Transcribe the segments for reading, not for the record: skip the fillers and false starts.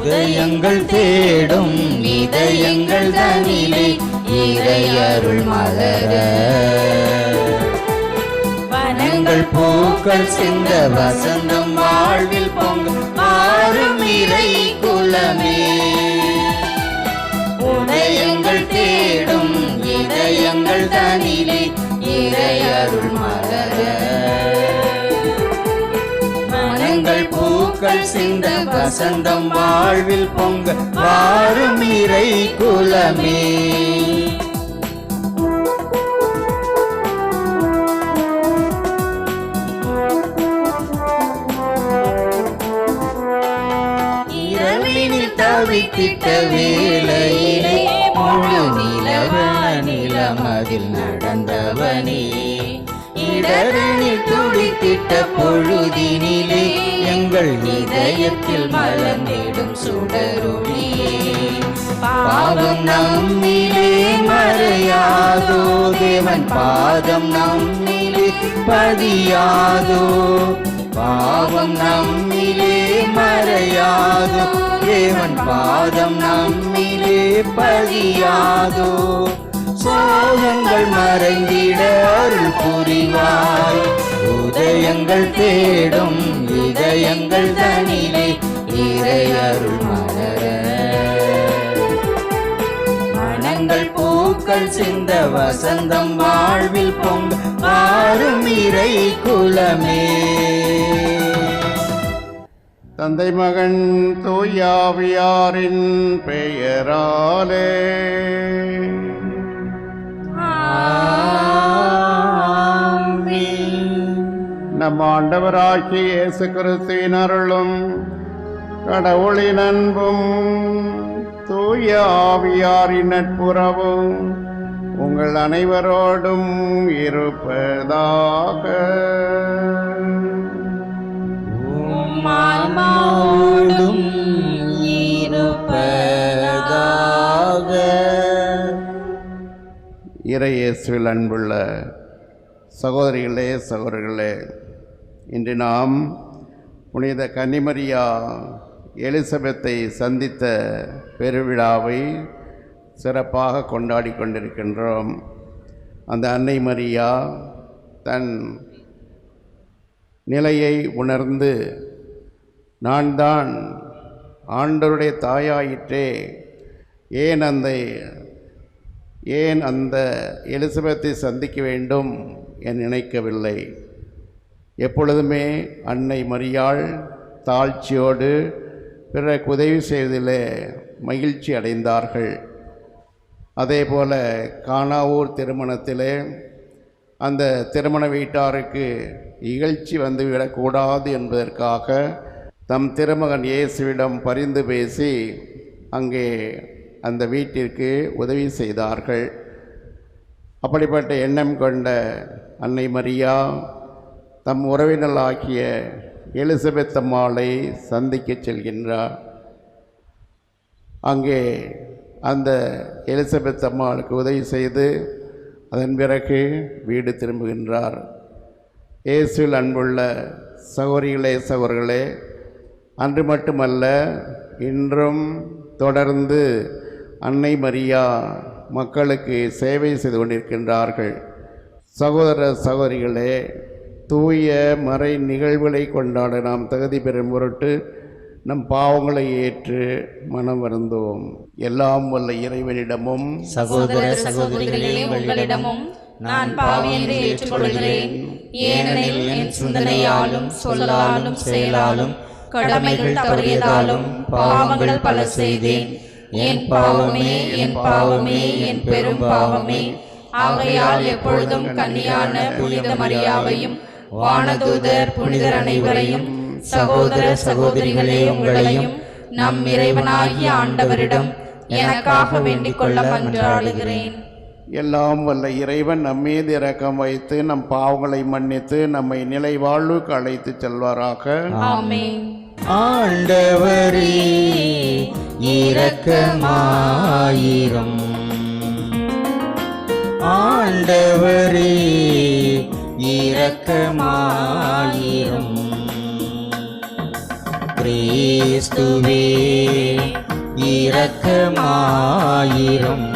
உதயங்கள் தேடும் இதயங்கள் தனிலே இறையருள் மலர வனங்கள் பூக்கள் சிந்த வசந்தம் வாழ்வில் பொங்க மாறும் இறை குலமே. உதயங்கள் தேடும் இதயங்கள் தனிலே இறையருள் மலர வனங்கள் பூக்கள் சிந்த வசந்தம் வாழ்வில் பொங்க வாரும் இறை குலமே. இரவினில் தவித்திட்ட வேளையிலே முழு நிலமதில் நடந்தவனே, இடரனில் துடித்திட்ட பொழுதினிலே எங்கள் இதயத்தில் மலர்ந்திடும் சுடரொளியே. பாவம் நம்மிலே மறையாதோ, தேவன் பாதம் நம்மிலே பதியாதோ. பாவம் நம்மிலே மறையாதோ, தேவன் பாதம் நம்மிலே பதியாதோ. சோகங்கள் மறைந்திட அருள் புரிவாய். உதயங்கள் தேடும் இதயங்கள் தனிலே இறையருள் மலர மனங்கள் பூக்கள் சிந்த வசந்தம் வாழ்வில் பொங்க வாரும் இறை குலமே. தந்தை மகன் தூயாவியாரின் பெயராலே நம் ஆண்டவராகிய இயேசு கிறிஸ்துவின் அருளும் கடவுளின் அன்பும் தூய ஆவியாரின் நட்புறவும் உங்கள் அனைவரோடும் இருப்பதாக. ஆன்மாவோடும் இருப்பதாக. இறையேசுவில் அன்புள்ள சகோதரிகளே சகோதரர்களே, இன்று நாம் புனித கன்னிமரியா எலிசபெத்தை சந்தித்த பெருவிழாவை சிறப்பாக கொண்டாடி கொண்டிருக்கின்றோம். அந்த அன்னை மரியா தன் நிலையை உணர்ந்து, நான் தான் ஆண்டவருடைய தாயாயிற்றே, ஏன் அந்த எலிசபெத்தை சந்திக்க வேண்டும் என நினைக்கவில்லை. எப்பொழுதுமே அன்னை மரியாள் தாழ்ச்சியோடு பிறருக்கு உதவி செய்வதிலே மகிழ்ச்சி அடைந்தார்கள். அதேபோல கானாவூர் திருமணத்திலே அந்த திருமண வீட்டாருக்கு இகழ்ச்சி வந்துவிடக்கூடாது என்பதற்காக தம் திருமகன் இயேசுவிடம் பரிந்து பேசி அங்கே அந்த வீட்டிற்கு உதவி செய்தார்கள். அப்படிப்பட்ட எண்ணம் கொண்ட அன்னை மரியா தம் உறவினர்களாகிய எலிசபெத் அம்மாளை சந்திக்க செல்கின்றார். அங்கே அந்த எலிசபெத் அம்மாளுக்கு உதவி செய்து அதன் பிறகு வீடு திரும்புகின்றார். இயேசுவில் அன்புள்ள சகோதரிகளே சகோதரர்களே, அன்று மட்டுமல்ல இன்றும் தொடர்ந்து அன்னை மரியா மக்களுக்கு சேவை செய்து கொண்டிருக்கின்றார்கள். சகோதர சகோதரிகளே, தூய மறை நிகழ்வுகளை கொண்டாட நாம் தகுதி பெறும் பொருட்டு நம் பாவங்களை ஏற்று மனம் வருந்தோம். எல்லாம் வல்ல இறைவனிடமும் சகோதர சகோதரிகளே உங்களிடமும் நான் பாவி என்று ஏற்றுக்கொள்கிறேன். ஏனெனில் என் சிந்தனையாலும் சொல்லாலும் செயலாலும் கடமைகள் தவறியதாலும் பாவங்கள் பல செய்தேன். என் பாவமே என் பாவமே என் பெரும் பாவமே. ஆகையால் எப்பொழுதும் கன்னியான புனித மரியாவையும் வானதூதர் புனிதர் அனைவரையும் சகோதர சகோதரிகளே உங்களையும் நம் இறைவனாகிய ஆண்டவரிடம் எனக்காக வேண்டிக் கொள்ள மன்றாடுகிறேன். எல்லாம் வல்ல இறைவன் நம்மீது இரக்கம் வைத்து நம் பாவங்களை மன்னித்து நம்மை நிலை வாழ்வுக்கு அழைத்து செல்வாராக. ஆமென். ஆண்டவரே இரக்கமாயிரும். ஆண்டவரே இரக்கமாயிரும். கிறிஸ்துவே இரக்கமாயிரும்.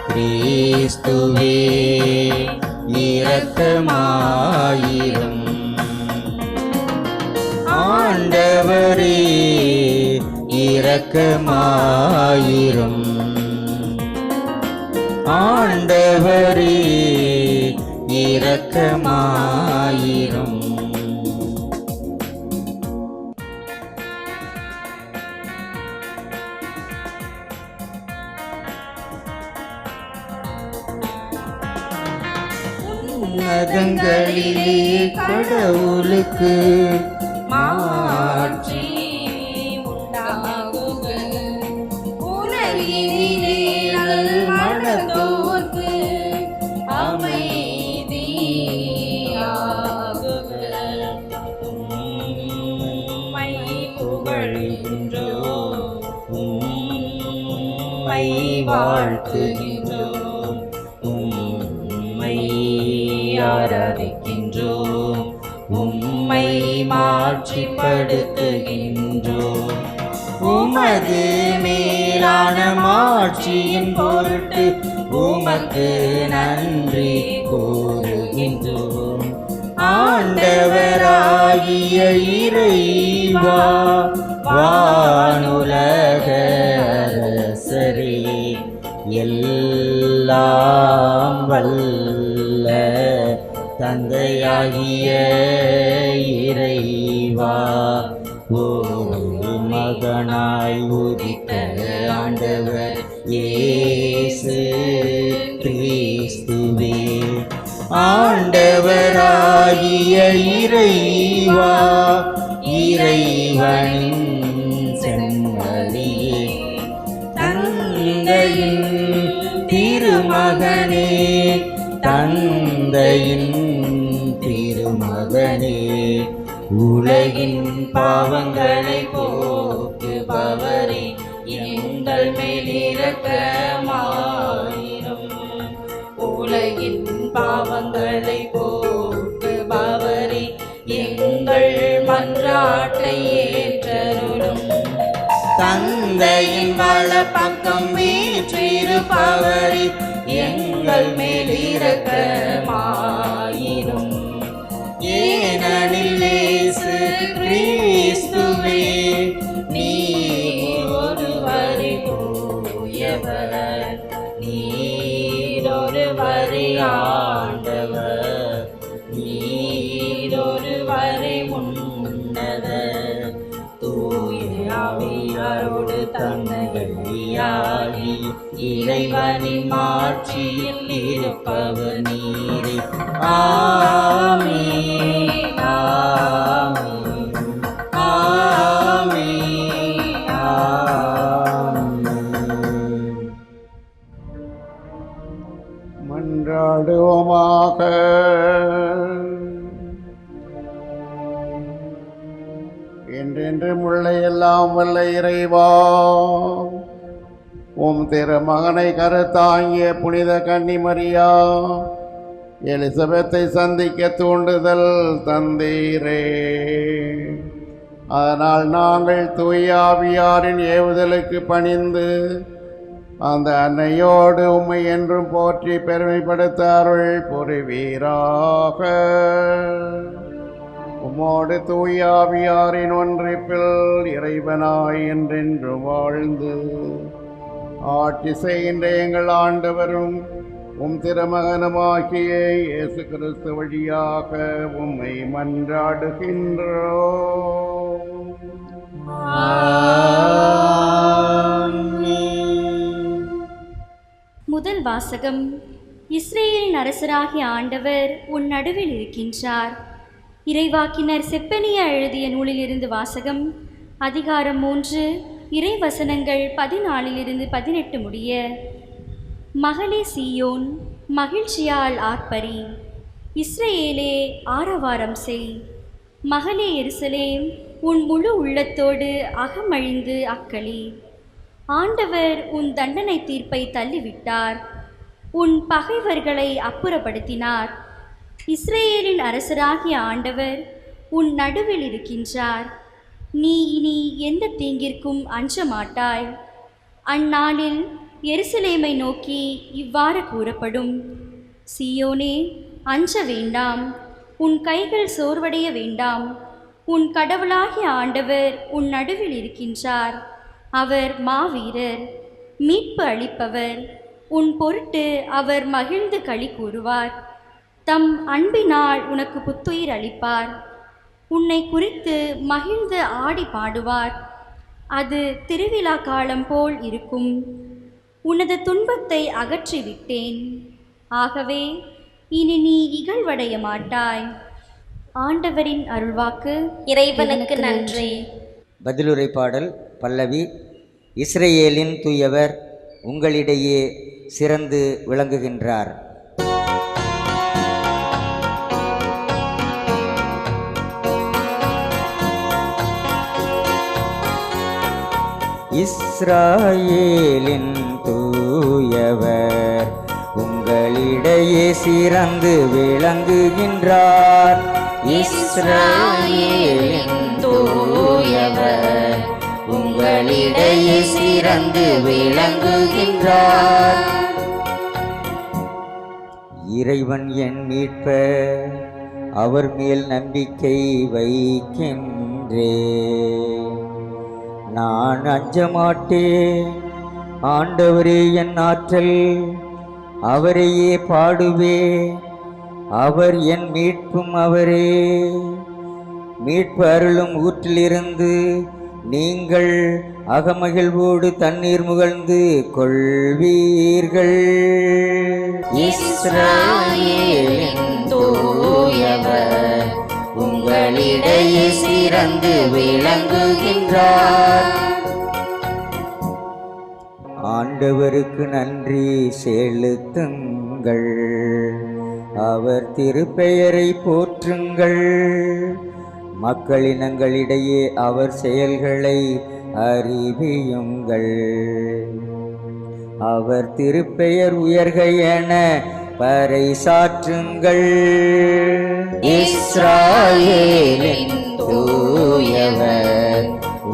கிறிஸ்துவே இரக்கமாயிரும். ஆண்டவரே இரக்கமாயிரும். ஆண்டவரே இரக்கமாயிரும். உன்னதங்களிலே கடவுளுக்கு மாட்சி உண்டாகுக. உலகினிலே நல்மனத்தோர்க்கு அமைதியாகுக. உம்மை புகழ்கின்றோம், உம்மை வாழ்த்துகின்றோம், உம்மை ஆராதிக்கின்றோம், உம்மை மாட்சிப்படுத்துகின்றோம். உமது மேலான மாட்சியின் பொருட்டு உமக்கு நன்றி கூறுகின்றோம். ஆண்டவராகிய இறைவா, வானுலக அரசரே, எல்லாம் வல்ல தந்தையாகிய இறைவா, ஒரு மகனாய் உதித்த ஆண்டவர் இயேசு கிறிஸ்துவே, ஆண்டவராகிய இறைவா, இறைவனின் செம்மறியே, தந்தையின் திருமகனே, தந்தையின் திருமகனே, உலகின் பாவங்களை போக்குபவரே, எங்கள் மேல் இரக்கமாயிரும். உலகின் பாவங்களை போக்குபவரே, எங்கள் மன்றாட்டை ஏற்றருளும். தந்தையின் வலப்பக்கம் வீற்றிருப்பவரே, எங்கள் மேல் இரக்கமாயிரும். ஏனெனில் இயேசு கிறிஸ்துவே, நீர் ஒருவரே தூயவர், நீர் ஒருவரே ஆண்டவர், நீர் ஒருவரே உன்னதர், தூய ஆவியாரோடு தந்தையாகி இறைவனின் மாட்சியில் இருப்பவர் நீரே. ஆமென், ஆமென், ஆமென், ஆமென். மன்றாடுவோமாக. என்றென்றும் உள்ள எல்லாம் வல்ல இறைவா, உம் திருமகனை கருத்தாங்கிய புனித கன்னிமரியா எலிசபெத்தை சந்திக்க தூண்டுதல் தந்தீரே. அதனால் நாங்கள் தூய ஆவியாரின் ஏவுதலுக்கு பணிந்து அந்த அன்னையோடு உம்மை என்றும் போற்றி பெருமைப்படுத்த அருள் புரிவீராக. உம்மோடு தூய ஆவியாரின் ஒன்றிப்பில் இறைவனாய் என்றென்று வாழ்ந்து ஆட்சி செய்கின்ற எங்கள் ஆண்டவரும் உம் திருமகனுமாகிய இயேசு கிறிஸ்து வழியாக உம்மை மன்றாடுகின்றோம். முதல் வாசகம். இஸ்ரேலின் அரசராகிய ஆண்டவர் உன் நடுவில் இருக்கின்றார். இறைவாக்கினர் செப்பனியா எழுதிய நூலிலிருந்து வாசகம். அதிகாரம் 3, இறைவசனங்கள் 14 - 18 முடிய. மகளே சீயோன், மகிழ்ச்சியால் ஆர்ப்பரி, இஸ்ரேலே ஆரவாரம் செய். மகளே எருசலேம், உன் முழு உள்ளத்தோடு அகமழிந்து அக்களி. ஆண்டவர் உன் தண்டனை தீர்ப்பை தள்ளிவிட்டார், உன் பகைவர்களை அப்புறப்படுத்தினார். இஸ்ரேலின் அரசராகிய ஆண்டவர் உன் நடுவில் இருக்கின்றார். நீ இனி எந்த தீங்கிற்கும் அஞ்ச மாட்டாய். அந்நாளில் எருசலேமை நோக்கி இவ்வாறு கூறப்படும்: சீயோனே, அஞ்ச வேண்டாம், உன் கைகள் சோர்வடைய வேண்டாம். உன் கடவுளாகிய ஆண்டவர் உன் நடுவில் இருக்கின்றார். அவர் மாவீரர், மீட்பு அளிப்பவர். உன் பொருட்டு அவர் மகிழ்ந்து களி கூறுவார். தம் அன்பினால் உனக்கு புத்துயிர் அளிப்பார். உன்னை குறித்து மகிழ்ந்து ஆடி பாடுவார். அது திருவிழா காலம் போல் இருக்கும். உனது துன்பத்தை அகற்றிவிட்டேன். ஆகவே இனி நீ இகழ்வடைய மாட்டாய். ஆண்டவரின் அருள்வாக்கு. இறைவனுக்கு நன்றி. பதிலுரை பாடல் பல்லவி. இஸ்ரேலின் தூயவர் உங்களிடையே சிறந்து விளங்குகின்றார். இஸ்ராயேலின் தூயவர் உங்களிடையே சிறந்து விளங்குகின்றார். இஸ்ராயேலின் தூயவர் உங்களிடையே சிறந்து விளங்குகின்றார். இறைவன் என் மீட்பர், அவர் மேல் நம்பிக்கை வைக்கின்றேன். நான் அஞ்ச மாட்டேன். ஆண்டவரே என் ஆற்றல், அவரையே பாடுவேன். அவர் என் மீட்பும் அவரே. மீட்பு அருளும் ஊற்றிலிருந்து நீங்கள் அகமகிழ்வோடு தண்ணீர் முகழ்ந்து கொள்வீர்கள். இஸ்ராயேலின் தூயவர் உங்களிடையே சிறந்து விளங்குகின்றார். ஆண்டவருக்கு நன்றி செலுத்துங்கள். அவர் திருப்பெயரை போற்றுங்கள். மக்களினங்களிடையே அவர் செயல்களை அறிவியுங்கள். அவர் திருப்பெயர் உயர்க என பறைசாற்றுங்கள். இஸ்ராயேலின் தூயவர்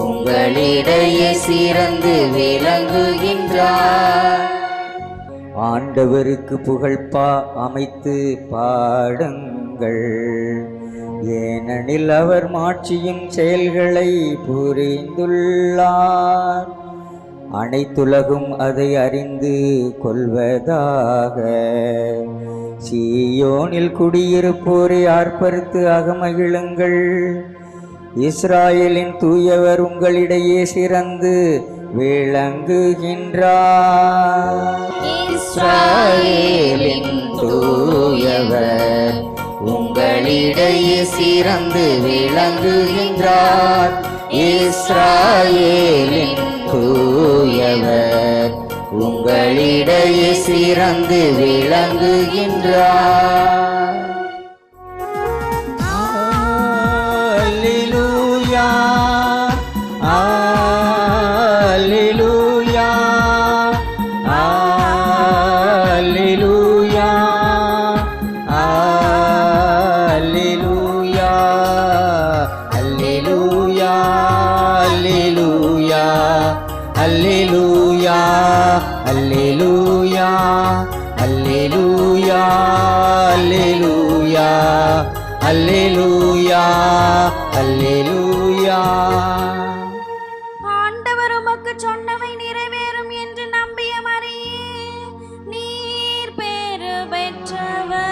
உங்களிடையே சிறந்து விளங்குகின்றார். ஆண்டவருக்கு புகழ்பா அமைத்து பாடுங்கள். ஏனெனில் அவர் மாட்சியும் செயல்களை புரிந்துள்ளார். அனைத்துலகும் அதை அறிந்து கொள்வதாக. சீயோனில் குடியிருப்போரை ஆர்ப்பரித்து அகமகிழுங்கள். இஸ்ராயேலின் தூயவர் உங்களிடையே சிறந்து விளங்குகின்றார். இஸ்ராயேலின் தூயவர் உங்களிடையே சிறந்து விளங்குகின்றார். இஸ்ராயேலின் தூயவர் உங்களிடையே சிறந்து விளங்குகின்றார். அல்லேலூயா, அல்லேலூயா, அல்லேலூயா, அல்லேலூயா, அல்லேலூயா, அல்லேலூயா, அல்லேலூயா, அல்லேலூயா, அல்லேலூயா, அல்லேலூயா, அல்லேலூயா. ஆண்டவர் உமக்கு சொன்னவை நிறைவேறும் என்று நம்பிய மரியே, நீர் பேறு பெற்றவர்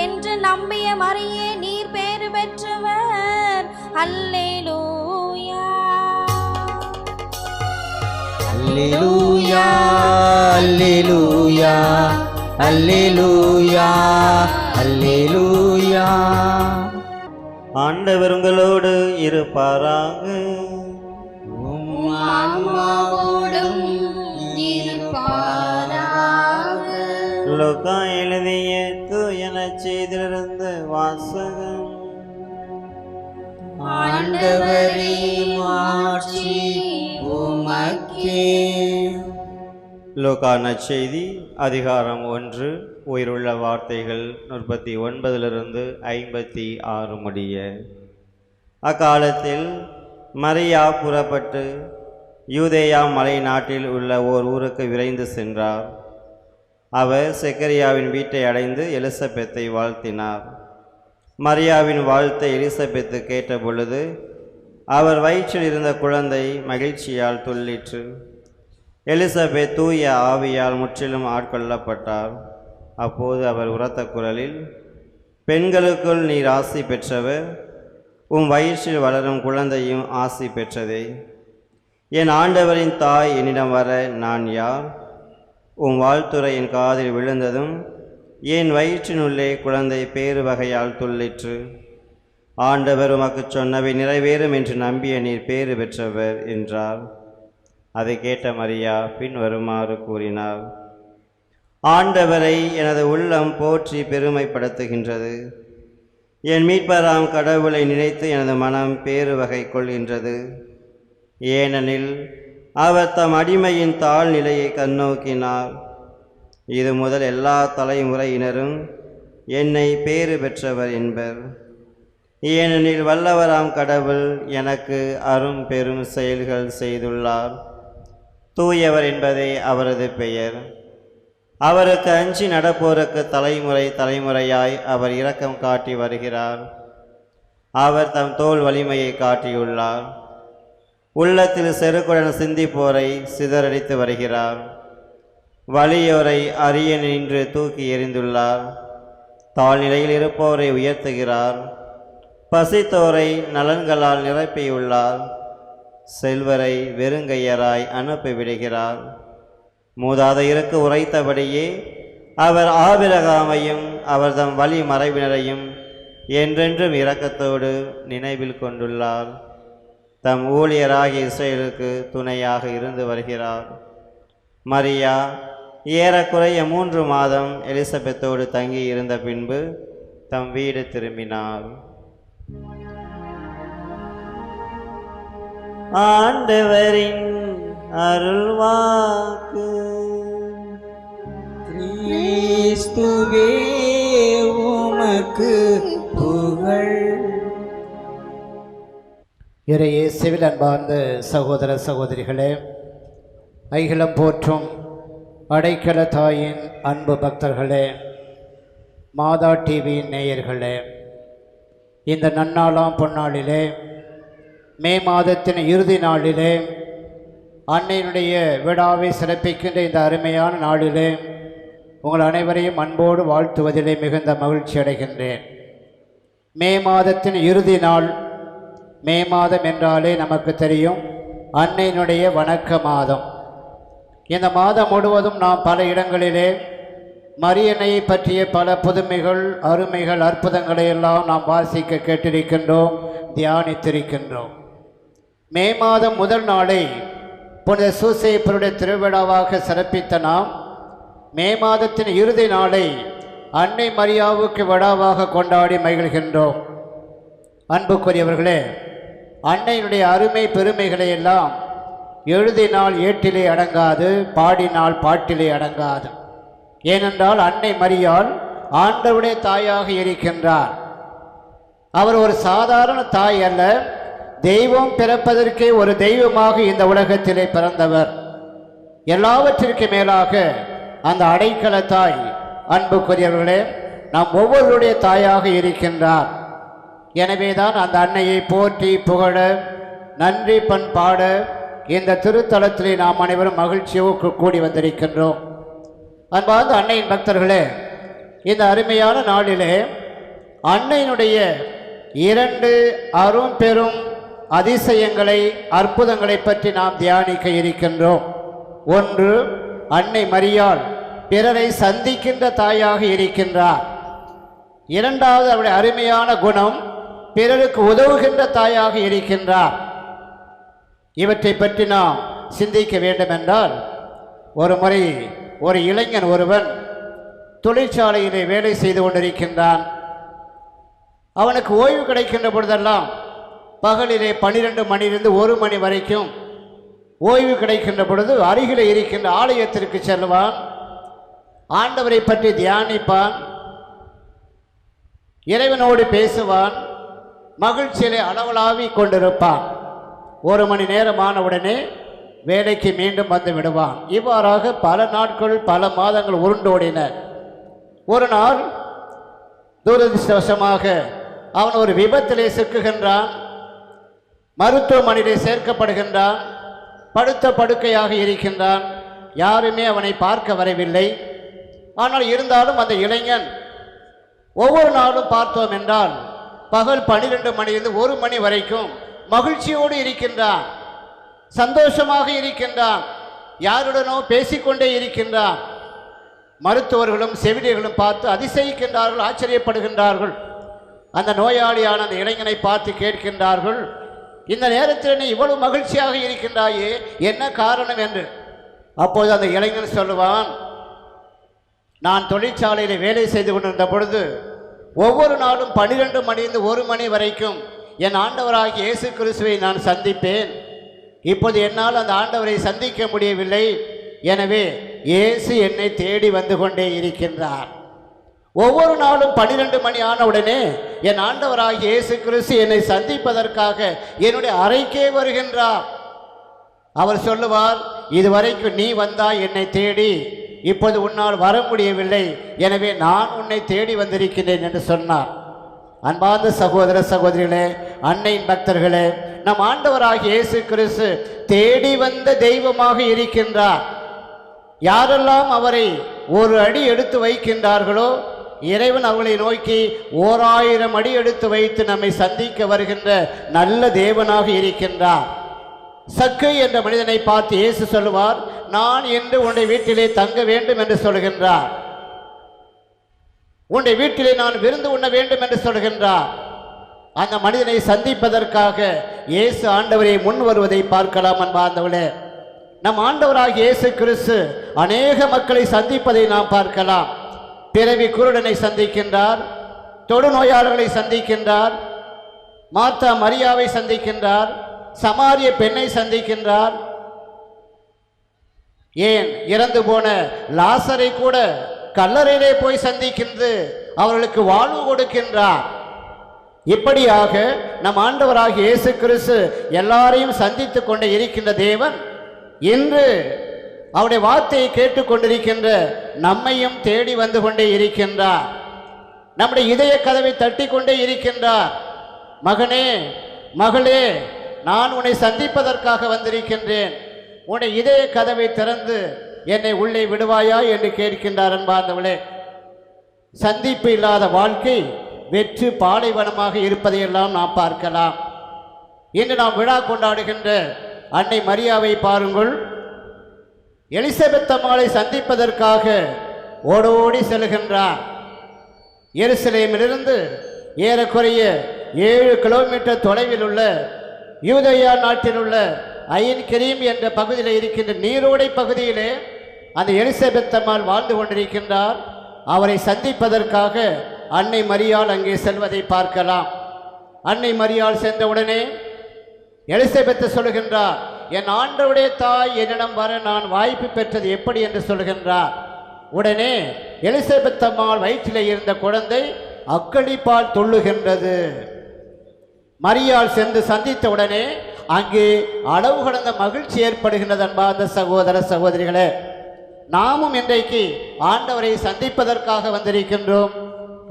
என்று நம்பிய மரியே, நீர் பேறு பெற்றவர். அல்லேலூயா, அல்லேலூயா, அல்லேலூயா, அல்லேலூயா, அல்லேலூயா. ஆண்டவர் உங்களோடு இருப்பாராக. ஆன்மாவோடும் இருப்பாராக. லூக்கா எழுதிய தூய நற்செய்தியிலிருந்து வாசகம். ஆண்டவரே, மாட்சி உமக்கே. லூக்கா நற்செய்தி அதிகாரம் 1 உயிருள்ள வார்த்தைகள் 39 56 முடிய. அக்காலத்தில் மரியா புறப்பட்டு யூதேயா மலை நாட்டில் உள்ள ஓர் ஊருக்கு விரைந்து சென்றார். அவர் செக்கரியாவின் வீட்டை அடைந்து எலிசபெத்தை வாழ்த்தினார். மரியாவின் வாழ்த்தை எலிசபெத்து கேட்டபொழுது அவர் வயிற்றில் இருந்த குழந்தை மகிழ்ச்சியால் துள்ளிற்று. எலிசபெத் தூய ஆவியால் முற்றிலும் ஆட்கொள்ளப்பட்டார். அப்போது அவர் உரத்த குரலில், பெண்களுக்குள் நீர் ஆசி பெற்றவர், உம் வயிற்றில் வளரும் குழந்தையும் ஆசி பெற்றதே. என் ஆண்டவரின் தாய் என்னிடம் வர நான் யார்? உம் வாழ்த்துரை என் காதில் விழுந்ததும் என் வயிற்றினுள்ளே குழந்தை பேறு வகையால் துள்ளிற்று. ஆண்டவர் உமக்கு சொன்னவை நிறைவேறும் என்று நம்பிய நீர் பேறு பெற்றவர் என்றார். அதை கேட்ட மரியா பின் வருமாறு கூறினார். ஆண்டவரை எனது உள்ளம் போற்றி பெருமைப்படுத்துகின்றது. என் மீட்பராம் கடவுளை நினைத்து எனது மனம் பேறு வகை கொள்கின்றது. ஏனெனில் அவர் தம் அடிமையின் தாழ்நிலையை கண்ணோக்கினார். இது முதல் எல்லா தலைமுறையினரும் என்னை பேறு பெற்றவர் என்பர். ஏனெனில் வல்லவராம் கடவுள் எனக்கு அரும் பெரும் செயல்கள் செய்துள்ளார். தூயவர் என்பதே அவரது பெயர். அவருக்கு அஞ்சி நடப்போருக்கு தலைமுறை தலைமுறையாய் அவர் இரக்கம் காட்டி வருகிறார். அவர் தம் தோல் வலிமையை காட்டியுள்ளார். உள்ளத்தில் செருக்குடன் சிந்திப்போரை சிதறடித்து வருகிறார். வலியோரை அரிய நின்று தூக்கி எறிந்துள்ளார். தாழ்நிலையில் இருப்போரை உயர்த்துகிறார். பசித்தோரை நலன்களால் நிரப்பியுள்ளார். செல்வரை வெறுங்கையராய் அனுப்பிவிடுகிறார். மூதாதையருக்கு உரைத்தபடியே அவர் ஆபிரகாமையும் அவர் தம் வழி மறைவினரையும் என்றென்றும் இரக்கத்தோடு நினைவில் கொண்டுள்ளார். தம் ஊழியராகிய இஸ்ரேலுக்கு துணையாக இருந்து வருகிறார். மரியா ஏறக்குறைய 3 மாதம் எலிசபெத்தோடு தங்கி இருந்த பின்பு தம் வீடு திரும்பினார். ஆண்டவரின் அருள்வாக்கு. கிறிஸ்துவே உமக்கு புகழ். இறையேசுவில் அன்பார்ந்த சகோதர சகோதரிகளே, அகிலம் போற்றும் அடைக்கல தாயின் அன்பு பக்தர்களே, மாதா டிவியின் நேயர்களே, இந்த நன்னாளாம் பொன்னாளிலே மே மாதத்தின் இறுதி நாளிலே அன்னையினுடைய விழாவை சிறப்பிக்கின்ற இந்த அருமையான நாளிலே உங்கள் அனைவரையும் அன்போடு வாழ்த்துவதிலே மிகுந்த மகிழ்ச்சி அடைகின்றேன். மே மாதத்தின் இறுதி நாள். மே மாதம் என்றாலே நமக்கு தெரியும் அன்னையினுடைய வணக்க மாதம். இந்த மாதம் முழுவதும் நாம் பல இடங்களிலே மரியன்னையை பற்றிய பல புதுமைகள், அருமைகள், அற்புதங்களை எல்லாம் நாம் வாசிக்க கேட்டிருக்கின்றோம், தியானித்திருக்கின்றோம். மே மாதம் முதல் நாளை புனித சூசேப்பருடைய திருவிழாவாக சிறப்பித்த நாம் மே மாதத்தின் இறுதி நாளை அன்னை மரியாவுக்கு விழாவாக கொண்டாடி மகிழ்கின்றோம். அன்புக்குரியவர்களே, அன்னையினுடைய அருமை பெருமைகளை எல்லாம் எழுதினால் ஏட்டிலே அடங்காது, பாடினால் பாட்டிலே அடங்காது. ஏனென்றால் அன்னை மரியாள் ஆண்டவருடைய தாயாக இருக்கின்றார். அவர் ஒரு சாதாரண தாய் அல்ல, தெய்வம் பிறப்பதற்கே ஒரு தெய்வமாக இந்த உலகத்திலே பிறந்தவர். எல்லாவற்றிற்கு மேலாக அந்த அடைக்கல தாய், அன்புக்குரியவர்களே, நாம் ஒவ்வொருடைய தாயாக இருக்கின்றார். எனவேதான் அந்த அன்னையை போற்றி புகழ, நன்றி பண்பாட இந்த திருத்தலத்திலே நாம் அனைவரும் மகிழ்ச்சியோடு கூடி வந்திருக்கின்றோம். அன்பார்ந்த அன்னையின் பக்தர்களே, இந்த அருமையான நாளிலே அன்னையினுடைய 2 அரும் பெரும் அதிசயங்களை, அற்புதங்களை பற்றி நாம் தியானிக்க இருக்கின்றோம். ஒன்று, அன்னை மரியாள் பிறரை சந்திக்கின்ற தாயாக இருக்கின்றார். இரண்டாவது, அவருடைய அருமையான குணம், பிறருக்கு உதவுகின்ற தாயாக இருக்கின்றார். இவற்றை பற்றி நாம் சிந்திக்க வேண்டுமென்றால், ஒரு முறை ஒரு இளைஞன் ஒருவன் தொழிற்சாலையிலே வேலை செய்து கொண்டிருக்கின்றான். அவனுக்கு ஓய்வு கிடைக்கின்ற பொழுதெல்லாம் பகலிலே 12 மணியிலிருந்து 1 மணி வரைக்கும் ஓய்வு கிடைக்கின்ற பொழுது அருகில் இருக்கின்ற ஆலயத்திற்கு செல்வான். ஆண்டவரை பற்றி தியானிப்பான், இறைவனோடு பேசுவான், மகிழ்ச்சியிலே அளவலாவி கொண்டிருப்பான். 1 மணி நேரமானவுடனே வேலைக்கு மீண்டும் வந்து விடுவான். இவ்வாறாக பல நாட்கள் பல மாதங்கள் உருண்டோடின. ஒரு நாள் துரதிர்ஷ்டவசமாக அவன் ஒரு விபத்திலே சிக்குகின்றான். மருத்துவமனையிலே சேர்க்கப்படுகின்றான். படுத்த படுக்கையாக இருக்கின்றான். யாருமே அவனை பார்க்க வரவில்லை. ஆனால் இருந்தாலும் அந்த இளைஞன் ஒவ்வொரு நாளும் பார்த்தோம் என்றால் பகல் 12 மணியிலிருந்து 1 மணி வரைக்கும் மகிழ்ச்சியோடு இருக்கின்றான், சந்தோஷமாக இருக்கின்றான், யாருடனோ பேசிக்கொண்டே இருக்கின்றான். மருத்துவர்களும் செவிலியர்களும் பார்த்து அதிசயிக்கின்றார்கள், ஆச்சரியப்படுகின்றார்கள். அந்த நோயாளியான அந்த இளைஞனை பார்த்து கேட்கின்றார்கள், இந்த நேரத்தில் நீ இவ்வளவு மகிழ்ச்சியாக இருக்கின்றாயே, என்ன காரணம் என்று. அப்போது அந்த இளைஞன் சொல்லுவான், நான் தொழிற்சாலையில் வேலை செய்து கொண்டிருந்த பொழுது ஒவ்வொரு நாளும் 12 மணியிலிருந்து 1 மணி வரைக்கும் என் ஆண்டவராகிய இயேசு கிறிஸ்துவை நான் சந்திப்பேன். இப்போது என்னால் அந்த ஆண்டவரை சந்திக்க முடியவில்லை. எனவே இயேசு என்னை தேடி வந்து கொண்டே இருக்கின்றார். ஒவ்வொரு நாளும் 12 மணி ஆனவுடனே என் ஆண்டவராகிய இயேசு கிறிஸ்து என்னை சந்திப்பதற்காக என்னுடைய அறைக்கே வருகின்றார். அவர் சொல்லுவார், இதுவரைக்கும் நீ வந்தாய் என்னை தேடி, இப்போது உன்னால் வர முடியவில்லை, எனவே நான் உன்னை தேடி வந்திருக்கிறேன் என்று சொன்னார். அன்பார்ந்த சகோதர சகோதரிகளே, அன்னையின் பக்தர்களே, நம் ஆண்டவராகிய இயேசு கிறிஸ்து தேடி வந்த தெய்வமாக இருக்கின்றார். யாரெல்லாம் அவரை ஒரு அடி எடுத்து வைக்கின்றார்களோ இறைவன் அவர்களை நோக்கி 1000 அடி எடுத்து வைத்து நம்மை சந்திக்க வருகின்ற நல்ல தேவனாக இருக்கின்றார். சக்கை என்ற மனிதனை பார்த்து இயேசு சொல்லுவார், நான் என்று உன்னுடைய வீட்டிலே தங்க வேண்டும் என்று சொல்கின்றார். உன்னுடைய வீட்டிலே நான் விருந்து உண்ண வேண்டும் என்று சொல்கின்றார். அந்த மனிதனை சந்திப்பதற்காக இயேசு ஆண்டவரை முன் வருவதை பார்க்கலாம். அன்பார்ந்தவர்களே, நம் ஆண்டவராகிய இயேசு கிறிஸ்து அநேக மக்களை சந்திப்பதை நாம் பார்க்கலாம். பிறவி குருடனை சந்திக்கின்றார், தொடுநோயாளர்களை சந்திக்கின்றார், மார்த்தா மரியாவை சந்திக்கின்றார், சமாரிய பெண்ணை சந்திக்கின்றார், ஏன் இறந்து போன லாசரை கூட கல்லறையிலே போய் சந்திக்கின்று அவர்களுக்கு வாழ்வு கொடுக்கின்றார். இப்படியாக நம் ஆண்டவராகிய இயேசு கிறிஸ்து எல்லாரையும் சந்தித்து கொண்டே இருக்கின்ற தேவன் இன்று அவருடைய வார்த்தையை கேட்டுக்கொண்டிருக்கின்ற நம்மையும் தேடி வந்து கொண்டே இருக்கின்றார். நம்முடைய இதய கதவை தட்டி கொண்டே இருக்கின்றார். மகனே, மகளே, நான் உன்னை சந்திப்பதற்காக வந்திருக்கின்றேன், உன்னுடைய இதய கதவை திறந்து என்னை உள்ளே விடுவாயா என்று கேட்கின்றார். அன்பார்ந்தவளே, சந்திப்பு இல்லாத வாழ்க்கை வெற்று பாலைவனமாக இருப்பதையெல்லாம் நாம் பார்க்கலாம். இன்று நாம் விழா கொண்டாடுகின்ற அன்னை மரியாவை பாருங்கள். எலிசபெத் அம்மாளை சந்திப்பதற்காக ஓடோடி செல்கின்றார். எருசலேமிலிருந்து ஏறக்குறைய 7 கிலோமீட்டர் தொலைவில் உள்ள யூதேயா நாட்டில் உள்ள ஐன் கரீம் என்ற பகுதியில் இருக்கின்ற நீரோடை பகுதியிலே அந்த எலிசபெத் அம்மாள் வாழ்ந்து கொண்டிருக்கின்றார். அவரை சந்திப்பதற்காக அன்னை மரியாள் அங்கே செல்வதை பார்க்கலாம். அன்னை மரியாள் சென்றவுடனே எலிசபெத் சொல்கின்றார், என் ஆண்டவருடைய தாய் என்னிடம் வர நான் வாய்ப்பு பெற்றது எப்படி என்று சொல்கின்றார். உடனே எலிசபெத் அம்மாள் வயிற்றிலே இருந்த குழந்தை அக்களிப்பால் துள்ளுகின்றது. மரியாள் சென்று சந்தித்த உடனே அங்கே அளவு கடந்த மகிழ்ச்சி ஏற்படுகின்றது. அன்பார்ந்த சகோதர சகோதரிகளே, நாமும் இன்றைக்கு ஆண்டவரை சந்திப்பதற்காக வந்திருக்கின்றோம்.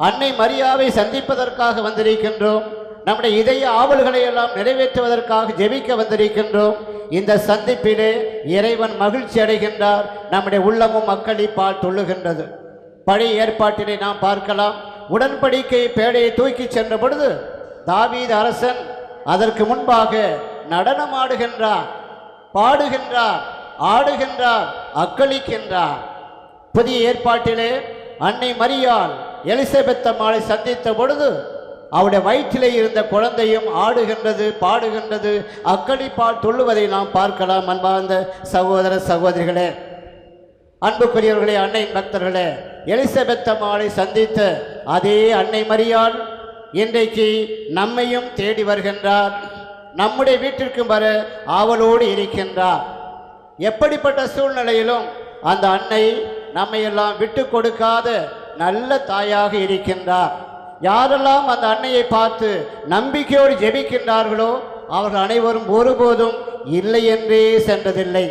அன்னை மரியாவை சந்திப்பதற்காக வந்திருக்கின்றோம். நம்முடைய இதய ஆவல்களை எல்லாம் நிறைவேற்றுவதற்காக ஜெபிக்க வந்திருக்கின்றோம். இந்த சந்திப்பிலே இறைவன் மகிழ்ச்சி அடைகின்றார். நம்முடைய உள்ளமும் அக்களிப்பால் துள்ளுகின்றது. பழைய ஏற்பாட்டிலே நாம் பார்க்கலாம். உடன்படிக்கை பேடையை தூக்கி சென்ற பொழுது தாவீது அரசன் அதற்கு முன்பாக நடனமாடுகின்றார், பாடுகின்றார், ஆடுகின்றார், அக்களிக்கின்றார். புதிய ஏற்பாட்டிலே அன்னை மரியாள் எலிசபெத் அம்மாளை சந்தித்த பொழுது அவருடைய வயிற்றிலே இருந்த குழந்தையும் ஆடுகின்றது, பாடுகின்றது, அக்களிப்பால் துள்ளுவதை நாம் பார்க்கலாம். அன்பார்ந்த சகோதர சகோதரிகளே, அன்புக்குரியவர்களே, அன்னை பக்தர்களே, எலிசபெத் அம்மாளை சந்தித்த அதே அன்னை மரியாள் இன்றைக்கு நம்மையும் தேடி வருகின்றார். நம்முடைய வீட்டிற்கு வர ஆவலோடு இருக்கின்றார். எப்படிப்பட்ட சூழ்நிலையிலும் அந்த அன்னை நம்மையெல்லாம் விட்டு கொடுக்காத நல்ல தாயாக இருக்கின்றார். யாரெல்லாம் அந்த அன்னையை பார்த்து நம்பிக்கையோடு ஜெபிக்கின்றார்களோ அவர்கள் அனைவரும் ஒருபோதும் இல்லை என்றே சென்றதில்லை.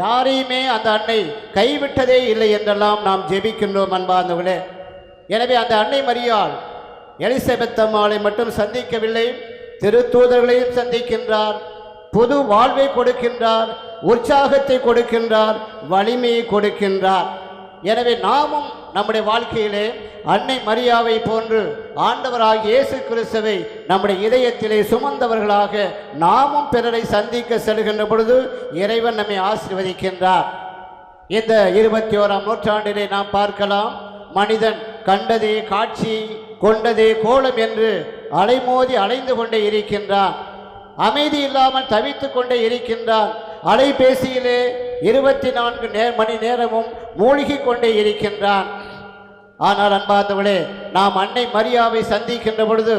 யாரையுமே அந்த அன்னை கைவிட்டதே இல்லை என்றெல்லாம் நாம் ஜெபிக்கின்றோம் அன்பார்ந்தவர்களே. எனவே அந்த அன்னை மரியாள் எலிசபெத் அம்மாளை மட்டும் சந்திக்கவில்லை, திருத்தூதர்களையும் சந்திக்கின்றார். புது வாழ்வை கொடுக்கின்றார், உற்சாகத்தை கொடுக்கின்றார், வலிமையை கொடுக்கின்றார். எனவே நாமும் நம்முடைய வாழ்க்கையிலே அன்னை மரியாவை போன்று ஆண்டவராகிய இயேசு கிறிஸ்துவை நம்முடைய இதயத்திலே சுமந்தவர்களாக நாமும் பிறரை சந்திக்க செல்கின்ற பொழுது இறைவன் நம்மை ஆசீர்வதிக்கின்றார். இந்த 21ஆம் நூற்றாண்டிலே நாம் பார்க்கலாம், மனிதன் கண்டதே காட்சி கொண்டதே கோலம் என்று அலைமோதி அலைந்து கொண்டே இருக்கின்றான். அமைதி இல்லாமல் தவித்து கொண்டே இருக்கின்றான். அலைபேசியிலே 24 மணி நேரமும் மூழ்கி கொண்டே இருக்கின்றான். ஆனால் அன்பார்ந்தவர்களே, நாம் அன்னை மரியாவை சந்திக்கின்ற பொழுது,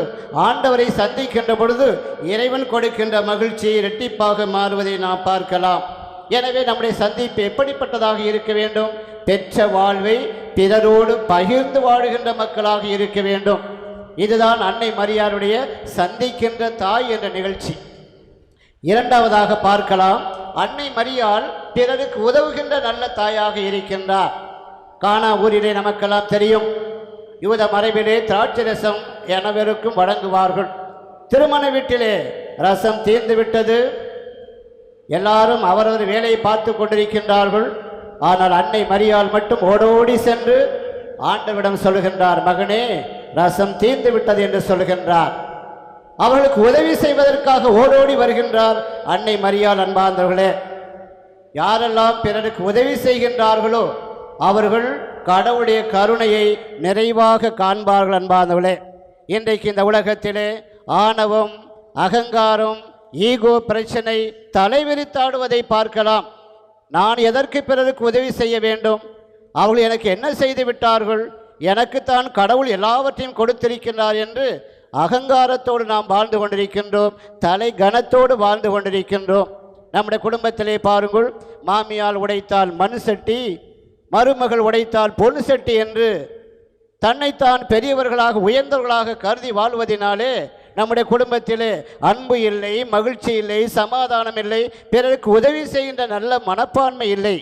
ஆண்டவரை சந்திக்கின்ற பொழுது இறைவன் கொடுக்கின்ற மகிழ்ச்சி இரட்டிப்பாக மாறுவதை நாம் பார்க்கலாம். எனவே நம்முடைய சந்திப்பு எப்படிப்பட்டதாக இருக்க வேண்டும்? பெற்ற வாழ்வை பிறரோடு பகிர்ந்து வாழுகின்ற மக்களாக இருக்க வேண்டும். இதுதான் அன்னை மரியாளுடைய சந்திக்கின்ற தாய் என்ற நிகழ்ச்சி. இரண்டாவதாக பார்க்கலாம், அன்னை மரியாள் பிறருக்கு உதவுகின்ற நல்ல தாயாக இருக்கின்றார். கானா ஊரிலே நமக்கெல்லாம் தெரியும், யூத மரபிலே திராட்சை ரசம் அனைவருக்கும் வழங்குவார்கள். திருமண வீட்டிலே ரசம் தீர்ந்து விட்டது, எல்லாரும் அவரவர் வேலையை பார்த்து கொண்டிருக்கின்றார்கள். ஆனால் அன்னை மரியாள் மட்டும் ஓடோடி சென்று ஆண்டவரிடம் சொல்கின்றார், மகனே ரசம் தீர்ந்து விட்டது என்று சொல்கின்றார். அவர்களுக்கு உதவி செய்வதற்காக ஓடோடி வருகின்றார் அன்னை மரியாள். அன்பார்ந்தவர்களே, யாரெல்லாம் பிறருக்கு உதவி செய்கின்றார்களோ அவர்கள் கடவுளுடைய கருணையை நிறைவாக காண்பார்கள். அன்பார்ந்தவர்களே, இன்றைக்கு இந்த உலகத்திலே ஆணவம், அகங்காரம், ஈகோ பிரச்சனை தலைவிரித்தாடுவதை பார்க்கலாம். நான் எதற்கு பிறருக்கு உதவி செய்ய வேண்டும்? அவர்கள் எனக்கு என்ன செய்து விட்டார்கள்? எனக்குத்தான் கடவுள் எல்லாவற்றையும் கொடுத்திருக்கின்றார் என்று அகங்காரத்தோடு நாம் வாழ்ந்து கொண்டிருக்கின்றோம், தலை கனத்தோடு வாழ்ந்து கொண்டிருக்கின்றோம். நம்முடைய குடும்பத்திலே பாருங்கள், மாமியால் உடைத்தால் மண் சட்டி, மருமகள் உடைத்தால் பொன் சட்டி என்று தன்னைத்தான் பெரியவர்களாக உயர்ந்தவர்களாக கருதி வாழ்வதினாலே நம்முடைய குடும்பத்திலே அன்பு இல்லை, மகிழ்ச்சி இல்லை, சமாதானம் இல்லை, பிறருக்கு உதவி செய்கின்ற நல்ல மனப்பான்மை இல்லை.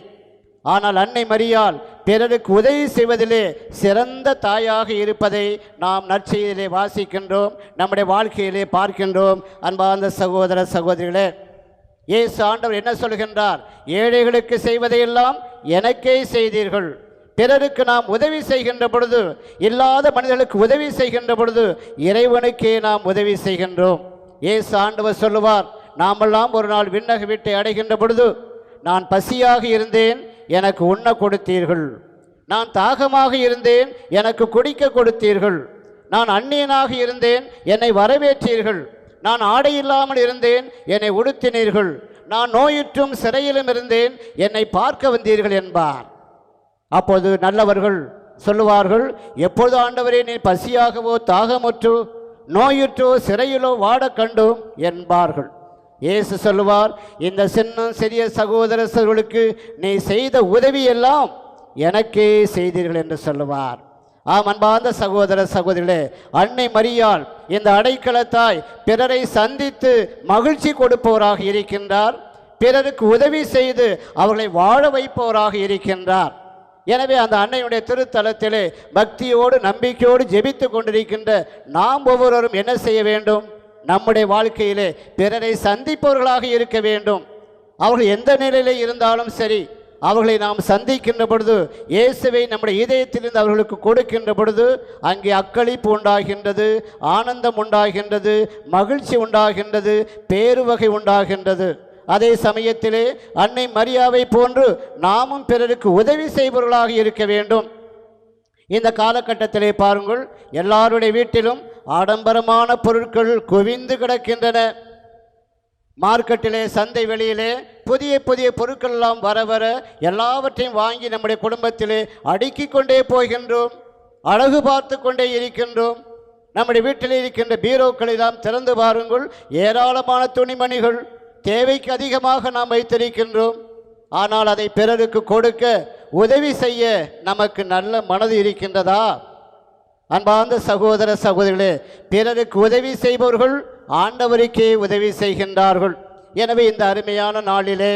ஆனால் அன்னை மரியாள் பிறருக்கு உதவி செய்வதிலே சிறந்த தாயாக இருப்பதை நாம் நற்செய்தியிலே வாசிக்கின்றோம், நம்முடைய வாழ்க்கையிலே பார்க்கின்றோம். அன்பார்ந்த சகோதர சகோதரிகளே, இயேசு ஆண்டவர் என்ன சொல்கின்றார்? ஏழைகளுக்கு செய்வதையெல்லாம் எனக்கே செய்தீர்கள். பிறருக்கு நாம் உதவி செய்கின்ற பொழுது, இல்லாத மனிதர்களுக்கு உதவி செய்கின்ற பொழுது இறைவனுக்கே நாம் உதவி செய்கின்றோம். இயேசு ஆண்டவர் சொல்லுவார், நாமெல்லாம் ஒரு நாள் விண்ணக வீட்டை அடைகின்ற பொழுது, நான் பசியாக இருந்தேன், எனக்கு உண்ண கொடுத்தீர்கள். நான் தாகமாக இருந்தேன், எனக்கு குடிக்க கொடுத்தீர்கள். நான் அந்நியனாக இருந்தேன், என்னை வரவேற்றீர்கள். நான் ஆடை இல்லாமல் இருந்தேன், என்னை உடுத்தினீர்கள். நான் நோயுற்றும் சிறையிலும் இருந்தேன், என்னை பார்க்க வந்தீர்கள் என்பார். அப்போது நல்லவர்கள் சொல்லுவார்கள், எப்பொழுது ஆண்டவரே நீ பசியாகவோ தாகமுற்றோ நோயுற்றோ சிறையிலோ வாட கண்டோம் என்பார்கள். இயேசு சொல்லுவார், இந்த சின்ன சிறிய சகோதரர்களுக்கு நீ செய்த உதவியெல்லாம் எனக்கே செய்தீர்கள் என்று சொல்லுவார். ஆம், அன்பார்ந்த சகோதர சகோதரிகளே, அன்னை மரியாள் இந்த அடைக்கலத்தாய் பிறரை சந்தித்து மகிழ்ச்சி கொடுப்பவராக இருக்கின்றார், பிறருக்கு உதவி செய்து அவர்களை வாழ வைப்பவராக இருக்கின்றார். எனவே அந்த அன்னையுடைய திருத்தலத்திலே பக்தியோடு நம்பிக்கையோடு ஜெபித்து கொண்டிருக்கின்ற நாம் ஒவ்வொருவரும் என்ன செய்ய வேண்டும்? நம்முடைய வாழ்க்கையிலே பிறரை சந்திப்பவர்களாக இருக்க வேண்டும். அவர்கள் எந்த நிலையிலே இருந்தாலும் சரி, அவர்களை நாம் சந்திக்கின்ற பொழுது இயேசுவை நம்முடைய இதயத்திலிருந்து அவர்களுக்கு கொடுக்கின்ற பொழுது அங்கே அக்களிப்பு உண்டாகின்றது, ஆனந்தம் உண்டாகின்றது, மகிழ்ச்சி உண்டாகின்றது, பேருவகை உண்டாகின்றது. அதே சமயத்திலே அன்னை மரியாவை போன்று நாமும் பிறருக்கு உதவி செய்பவர்களாக இருக்க வேண்டும். இந்த காலகட்டத்திலே பாருங்கள், எல்லாருடைய வீட்டிலும் ஆடம்பரமான பொருட்கள் குவிந்து கிடக்கின்றன. மார்க்கெட்டிலே, சந்தை வெளியிலே புதிய புதிய பொருட்கள் எல்லாம் வர வர எல்லாவற்றையும் வாங்கி நம்முடைய குடும்பத்திலே அடுக்கி கொண்டே போகின்றோம், அழகு பார்த்து கொண்டே இருக்கின்றோம். நம்முடைய வீட்டில் இருக்கின்ற பீரோக்களெல்லாம் திறந்து பாருங்கள், ஏராளமான துணிமணிகள் தேவைக்கு அதிகமாக நாம் வைத்திருக்கின்றோம். ஆனால் அதை பிறருக்கு கொடுக்க உதவி செய்ய நமக்கு நல்ல மனது இருக்கின்றதா? அன்பார்ந்த சகோதர சகோதரிகளே, பிறருக்கு உதவி செய்பவர்கள் ஆண்டவருக்கே உதவி செய்கின்றார்கள். எனவே இந்த அருமையான நாளிலே,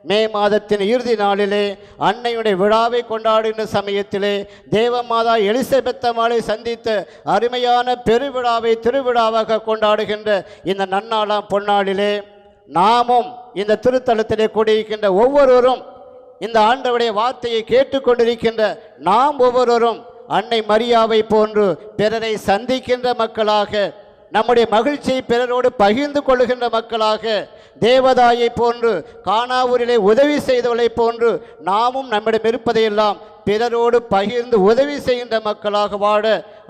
மே மாதத்தின் இறுதி நாளிலே, அன்னையுடைய விழாவை கொண்டாடுகின்ற சமயத்திலே தேவமாதா எலிசபெத் அம்மாளை சந்தித்த அருமையான பெருவிழாவை திருவிழாவாக கொண்டாடுகின்ற இந்த நன்னாளாம் பொன்னாளிலே நாமும் இந்த திருத்தலத்திலே கூடியிருக்கின்ற ஒவ்வொருவரும், இந்த ஆண்டவருடைய வார்த்தையை கேட்டுக்கொண்டிருக்கின்ற நாம் ஒவ்வொருவரும் அன்னை மரியாவை போன்று பிறரை சந்திக்கின்ற மக்களாக, நம்முடைய மகிழ்ச்சியை பிறரோடு பகிர்ந்து கொள்கின்ற மக்களாக, தேவதாயை போன்று காணாவூரிலே உதவி செய்தவளை போன்று நாமும் நம்மிடம் இருப்பதையெல்லாம் பிறரோடு பகிர்ந்து உதவி செய்கின்ற மக்களாக வாழ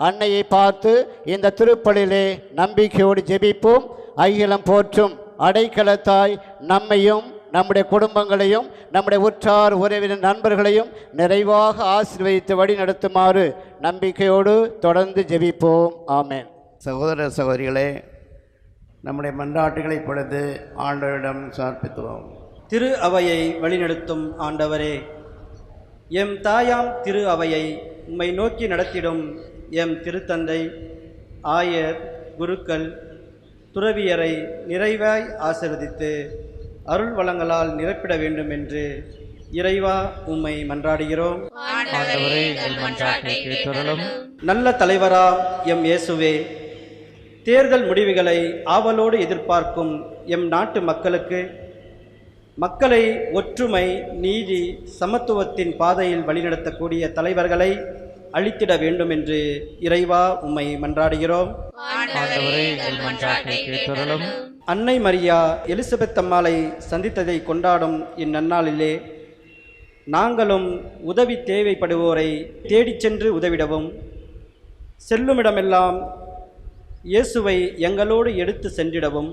அன்னையை பார்த்து இந்த திருப்பலிலே நம்பிக்கையோடு ஜெபிப்போம். அகிலம் போற்றும் அடைக்கலத்தாய் நம்மையும் நம்முடைய குடும்பங்களையும் நம்முடைய உற்றார் உறவினர் நண்பர்களையும் நிறைவாக ஆசீர்வதித்து வழி நடத்துமாறு நம்பிக்கையோடு தொடர்ந்து ஜெபிப்போம். ஆமென். சகோதர சகோதரிகளே, நம்முடைய மன்றாட்டுகளை பொழுது ஆண்டவரிடம் சமர்ப்பித்துவோம். திரு அவையை வழிநடத்தும் ஆண்டவரே, எம் தாயாம் திரு அவையை உம்மை நோக்கி நடத்திடும் எம் திருத்தந்தை, ஆயர், குருக்கள், துறவியரை நிறைவாய் ஆசீர்வதித்து அருள் வளங்களால் நிரப்பிட வேண்டும் என்று இறைவா உம்மை மன்றாடுகிறோம். நல்ல தலைவரா எம் இயேசுவே, தேர்தல் முடிவுகளை ஆவலோடு எதிர்பார்க்கும் எம் நாட்டு மக்களுக்கு மக்களை ஒற்றுமை, நீதி, சமத்துவத்தின் பாதையில் வழிநடத்தக்கூடிய தலைவர்களை அளித்திட வேண்டும் என்று இறைவா உம்மை மன்றாடுகிறோம். அன்னை மரியா எலிசபெத் அம்மாளை சந்தித்ததை கொண்டாடும் இந்நன்னாளிலே நாங்களும் உதவி தேவைப்படுவோரை தேடிச் சென்று உதவிடவும், செல்லுமிடமெல்லாம் இயேசுவை எங்களோடு எடுத்து சென்றிடவும்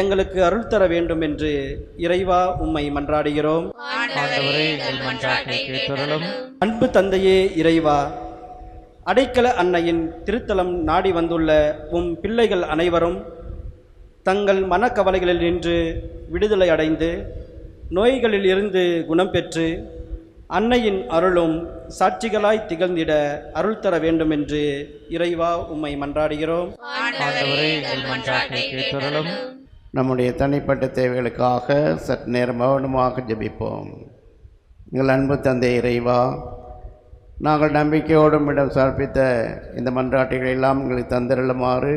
எங்களுக்கு அருள் தர வேண்டும் என்று இறைவா உம்மை மன்றாடுகிறோம். அன்பு தந்தையே இறைவா, அடைக்கல அன்னையின் திருத்தலம் நாடி வந்துள்ள உம் பிள்ளைகள் அனைவரும் தங்கள் மனக்கவலைகளில் நின்று விடுதலை அடைந்து நோய்களில் இருந்து குணம் பெற்று அன்னையின் அருளும் சாட்சிகளாய் திகழ்ந்திட அருள் தர வேண்டும் என்று இறைவா உம்மை மன்றாடுகிறோம். நம்முடைய தனிப்பட்ட தேவைகளுக்காக சற்று நேரம் மௌனமாக ஜெபிப்போம். எங்கள் அன்பு தந்தை இறைவா, நாங்கள் நம்பிக்கையோடும் இடம் சமர்ப்பித்த இந்த மன்றாட்டுகளை எல்லாம் எங்களுக்கு தந்திரலுமாறு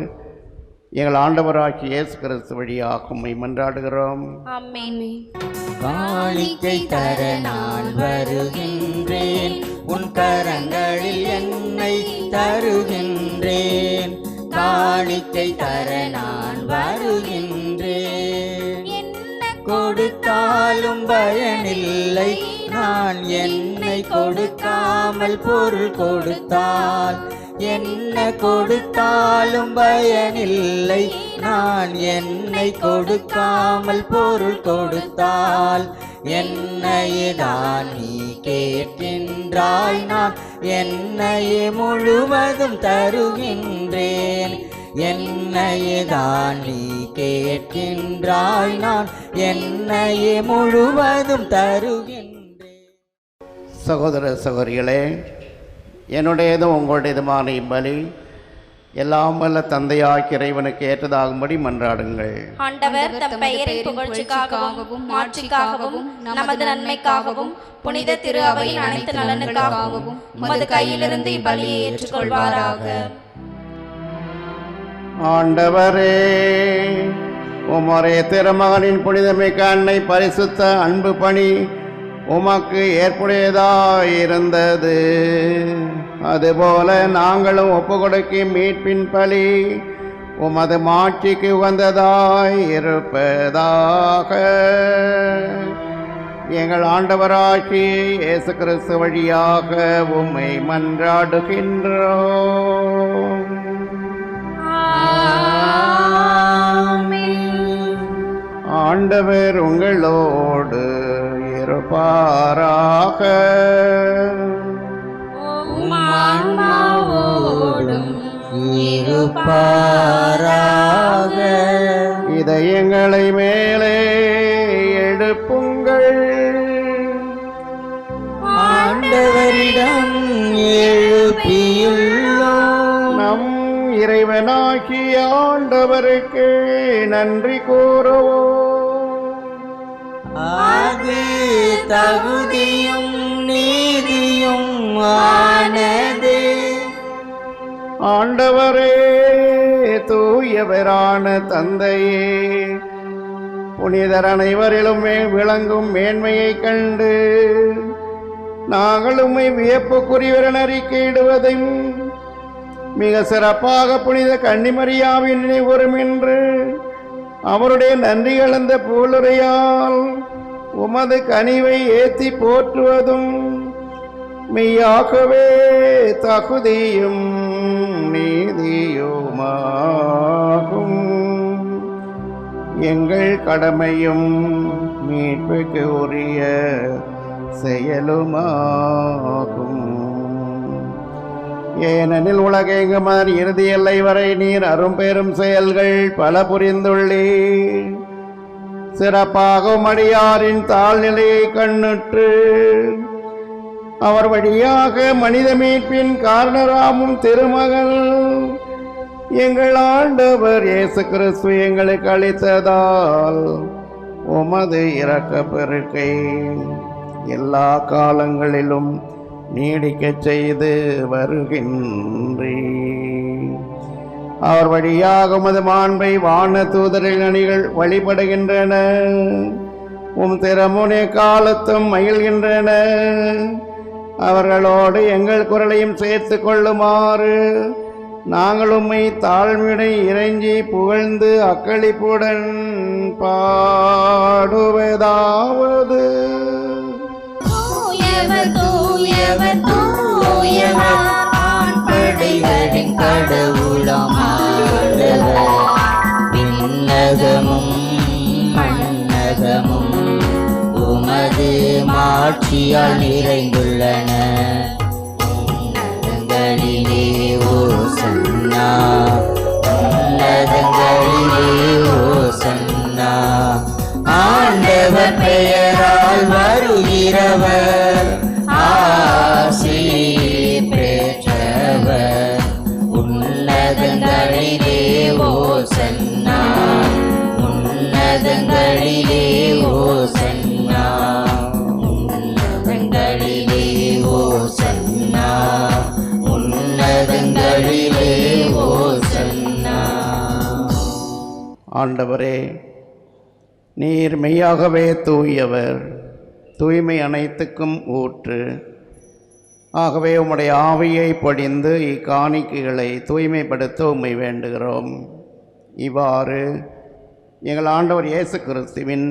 எங்கள் ஆண்டவராகிய இயேசு கிறிஸ்து வழியாக உம்மை மன்றாடுகிறோம். ஆமென். காணிக்கை தர நான் வருகின்றேன், உன் கரங்களில் என்னை தருகின்றேன். காணிக்கை தர நான் வருகின்றேன். என்ன கொடுத்தாலும் பயனில்லை, நான் என்னை கொடுக்காமல் பொருள் கொடுத்தால். என்ன கொடுத்தாலும் பயனில்லை, நான் என்னை கொடுக்காமல் பொருள் கொடுத்தால். என்னையேதான் நீ கேட்கின்றாய், நான் என்னையே முழுவதும் தருகின்றேன். என்னையேதான் நீ கேட்கின்றாய், நான் என்னையே முழுவதும் தருகின்றேன். சகோதர சகோதரிகளே, என்னுடையதும் உங்களுடையதுமான இப்பலி எல்லாம் வல்ல தந்தையாகிய இறைவனுக்கு ஏற்றதாகும்படி மன்றாடுங்கள். ஆண்டவர் தம் பெயரின் புகழ்ச்சிக்காகவும் மாட்சிக்காகவும் நமது நன்மைக்காகவும் புனித திரு அவையின் அனைத்து நலனுக்காகவும் உமது கையிலிருந்து இப்பலியை ஏற்றுக்கொள்வாராக. ஆண்டவரே, உமரே திருமகனின் புனிதமிக்க அன்னை பரிசுத்த அன்பு பணி உமக்கு ஏற்புடையதாயிருந்தது. அதுபோல நாங்களும் ஒப்புக்கொடுக்கும் மீட்பின் பலி உமது மாட்சிக்கு உகந்ததாய் இருப்பதாக. எங்கள் ஆண்டவராகிய இயேசு கிறிஸ்து வழியாக உம்மை மன்றாடுகின்றோம். ஆண்டவர் உங்களோடு இருப்பாராக. ஆன்மாவோடும் இருப்பாராக. இதயங்களை மேலே எழுப்புங்கள். இறைவனாகிய ஆண்டவருக்கு நன்றி கூறுவோம். அது தகுதியும் நீதியும் ஆனது. ஆண்டவரே, தூயவரான தந்தையே, புனிதர் அனைவரிலும் விளங்கும் மேன்மையை கண்டு நாங்கள் உம்மை வியப்புக்குரியவரென அறிக்கையிடுவதையும் மிக சிறப்பாக புனித கன்னிமரியாவின் நினைவுறும் என்று அவருடைய நன்றி கலந்த புகழுரையால் உமது கனிவை ஏத்தி போற்றுவதும் மெய்யாகவே தகுதியும் நீதியுமாகும். எங்கள் கடமையும் மீட்புக்கு உரிய செயலுமாகும். ஏனெனில் உலகெங்குமார் இறுதி எல்லை வரை நீர் அரும்பெரும் செயல்கள் பல புரிந்துள்ளீர். சிறப்பாகவும் அடியாரின் தாழ்நிலையை கண்ணுற்று அவர் வழியாக மனித மீட்பின் காரணராமும் திருமகள் எங்கள் ஆண்டவர் இயேசு கிறிஸ்து எங்களுக்கு அளித்ததால் உமது இரக்கப் பெருக்கை எல்லா காலங்களிலும் நீடிக்கச் செய்து வருகின்றீர். அவர் வழியாக உமது மாண்பை வான தூதரின் அணிகள் வழிபடுகின்றன. உம் திறமுனை காலத்தும் மகிழ்கின்றன. அவர்களோடு எங்கள் குரலையும் சேர்த்து கொள்ளுமாறு நாங்கள் உம்மை தாழ்மையுடன் இறைஞ்சி புகழ்ந்து அக்களிப்புடன் பாடுவதாவது. தூயவர் தூயவர் தூயவர் படைகளின் கடவுளாம் ஆண்டவர். விண்ணகமும் மண்ணகமும் உமது மாட்சியால் நிறைந்துள்ளன. உன்னதங்களிலே ஓசன்னா, உன்னதங்களிலே ஓசன்னா. ஆண்டவர் பெயரால் வருகிறவர் ஆசி பெற்றவர். உன்னதங்களிலே ஓசன்னா, உன்னதங்களிலே ஓசன்னா, உன்னதங்களிலே ஓசன்னா, உன்னதங்களிலே ஓசன்னா. ஆண்டவரே, நீர் மெய்யாகவே தூயவர், தூய்மை அனைத்துக்கும் ஊற்று. ஆகவே உம்முடைய ஆவியை பொழிந்து இக்காணிக்கைகளை தூய்மைப்படுத்த உம்மை வேண்டுகிறோம். இவ்வாறு எங்கள் ஆண்டவர் இயேசு கிறிஸ்துவின்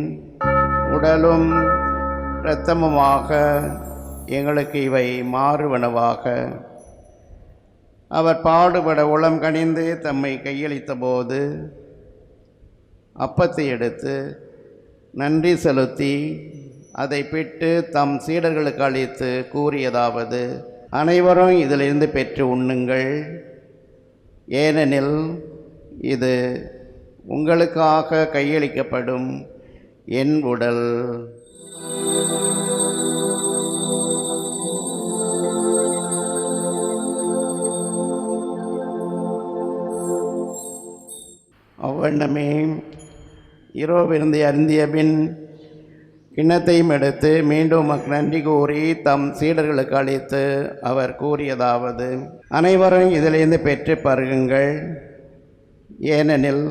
உடலும் இரத்தமுமாக எங்களுக்கு இவை மாறுவனவாக. அவர் பாடுபட உளம் கனிந்து தம்மை கையளித்த போது அப்பத்தை எடுத்து நன்றி செலுத்தி அதை பிட்டு தம் சீடர்களுக்கு அளித்து கூறியதாவது: அனைவரும் இதிலிருந்து பெற்று உண்ணுங்கள், ஏனெனில் இது உங்களுக்காக கையளிக்கப்படும் என் உடல். அவ்வண்ணமே இரவிருந்தை அருந்திய பின் கிண்ணத்தையும் எடுத்து மீண்டும் நன்றி கூறி தம் சீடர்களுக்கு அளித்து அவர் கூறியதாவது: அனைவரும் இதிலிருந்து பெற்று பருகுங்கள், ஏனெனில்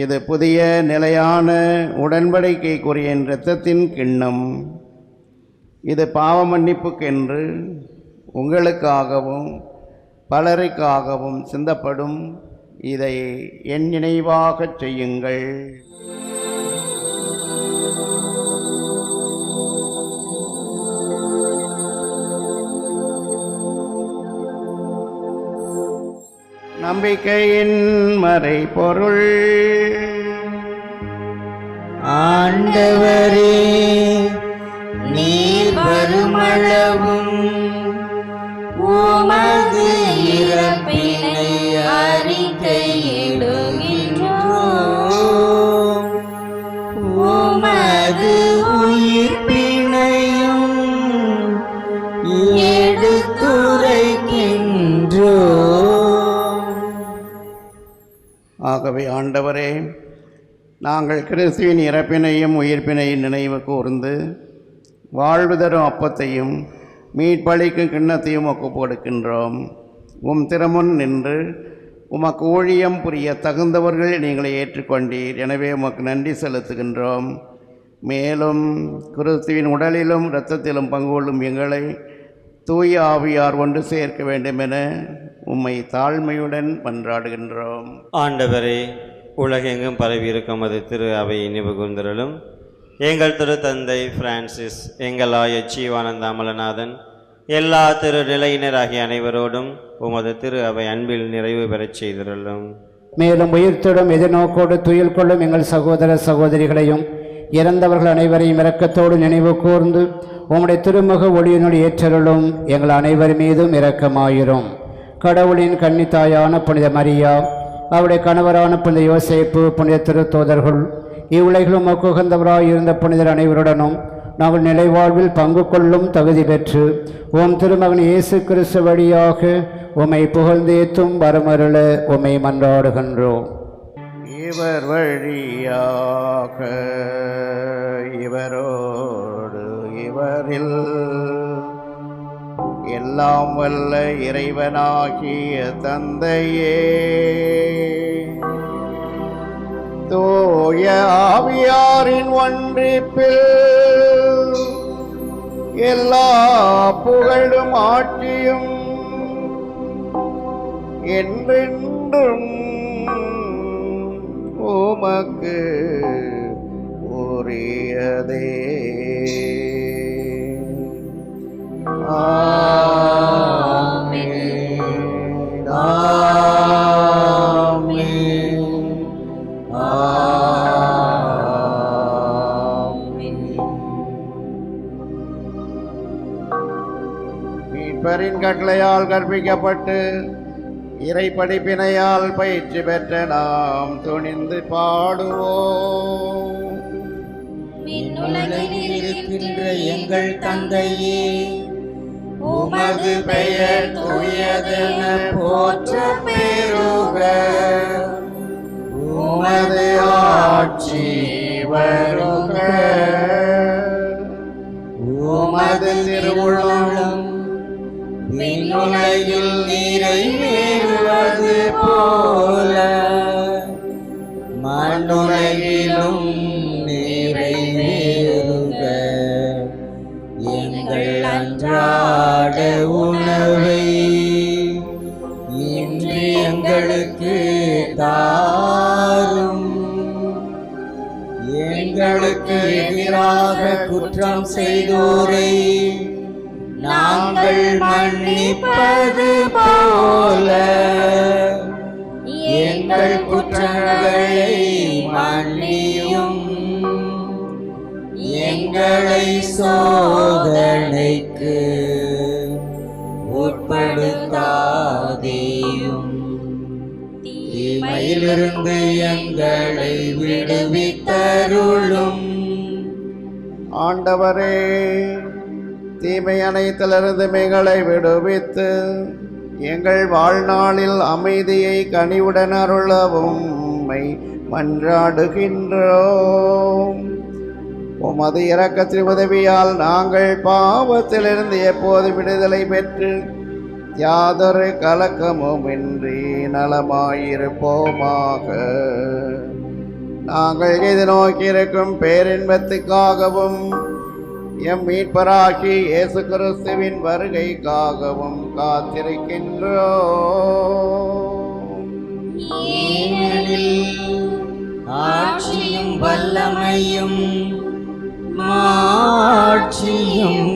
இது புதிய நிலையான உடன்படிக்கைக்குரிய என் இரத்தத்தின் கிண்ணம். இது பாவ மன்னிப்புக்கென்று உங்களுக்காகவும் பலருக்காகவும் சிந்தப்படும். இதை என் நினைவாகச் செய்யுங்கள். நம்பிக்கையின் மறைபொருள். ஆண்டவரே, நீர் வருமளவும் உமது இறப்பினை அறிக்கையிடுகின்றோம். உமது உயிர்ப்பினையும் எடுத்துரைக்கின்றோம். ஆகவே ஆண்டவரே, நாங்கள் கிறிஸ்துவின் இறப்பினையும் உயிர்ப்பினையும் நினைவு கூர்ந்து வாழ்வு தரும் அப்பத்தையும் மீட்பளிக்கும் கிண்ணத்தையும் ஒப்புக் கொடுக்கின்றோம். உம் திருமுன் நின்று உமக்கு ஊழியம் புரிய தகுந்தவர்கள் நீங்களை ஏற்றுக்கொண்டீர். எனவே உமக்கு நன்றி செலுத்துகின்றோம். மேலும் கிறிஸ்துவின் உடலிலும் இரத்தத்திலும் பங்கு கொள்ளும் எங்களை தூய ஆவியார் ஒன்று சேர்க்க வேண்டும் என உம்மை தாழ்மையுடன் மன்றாடுகின்றோம். ஆண்டவரே, உலகெங்கும் பரவியிருக்கும் அது திரு அவை நினைவு கூர்ந்தருளும். எங்கள் திரு தந்தை பிரான்சிஸ், எங்கள் ஆயர் ஜீவானந்த அமலநாதன், எல்லா திரு நிலையினராகிய அனைவரோடும் உமது திரு அவை அன்பில் நிறைவு பெறச் செய்திருளும். மேலும் உயிர்த்தோடும் எதிர்நோக்கோடு துயில் கொள்ளும் எங்கள் சகோதர சகோதரிகளையும் இறந்தவர்கள் அனைவரையும் இரக்கத்தோடு நினைவு கூர்ந்து உம்முடைய திருமுக ஒளியினுள் ஏற்றருளும். எங்கள் அனைவர் மீதும் இரக்கமாயிரும். கடவுளின் கன்னித்தாயான புனித மரியா, அவருடைய கணவரான புனித யோசேப்பு, புனித திருத்தூதர்கள், இவ்வுலகிலும் உகந்தவராய் இருந்த புனிதர் அனைவருடனும் நாங்கள் நிலைவாழ்வில் பங்கு கொள்ளும் தகுதி பெற்று உம் திருமகன் இயேசு கிறிஸ்து வழியாக உம்மை புகழ்ந்தேத்தும் வரமருள உம்மை மன்றாடுகின்றோம். இவர் வழியாக இவரோடு இவரில் எல்லாம் வல்ல இறைவனாகிய தந்தையே, தூய ஆவியாரின் ஒன்றிப்பில் எல்லா புகழும் ஆட்சியும் என்றென்றும் உமக்கு உரியதே. ஆமென். ஆமென். ஆமென். மீட்பரின் கட்டளையால் கற்பிக்கப்பட்டு இறை படிப்பினையால் பயிற்சி பெற்ற நாம் துணிந்து பாடுவோம். விண்ணுலகில் இருக்கின்ற எங்கள் தந்தையே, உமது பெயர் தூயதென போற்ற பெறுக. உமது ஆட்சி வருக. உமது திருவுளம் விண்ணுலகில் நிறைவேறுவது போல மண்ணுலகிலும் நிறைவேறுக. எங்கள் அன்றாட உணவை இன்று எங்களுக்கு தாரும். எங்களுக்கு எதிராக குற்றம் செய்தோரை நாங்கள் மன்னிப்பது போல எங்கள் குற்றங்களை மன்னியும். எங்களை சோதனைக்கு உட்படுத்தாதேயும், தீமையிலிருந்து எங்களை விடுவித்தருளும். ஆண்டவரே, தீமை அனைத்திலிருந்து எங்களை விடுவித்து எங்கள் வாழ்நாளில் அமைதியை கனிவுடன் அருளவும் உம்மை மன்றாடுகின்றோம். உமது இரக்கத்தின் உதவியால் நாங்கள் பாவத்திலிருந்து எப்போது விடுதலை பெற்று யாதொரு கலக்கமும் இன்றி நலமாயிருப்போமாக. நாங்கள் எதிர்நோக்கியிருக்கும் பேரின்பத்துக்காகவும் எம் மீட்பராகி இயேசு கிறிஸ்துவின் வருகைக்காகவும் காத்திருக்கின்றோம். ஏனெனில் ஆட்சியும் வல்லமையும் மாட்சியும்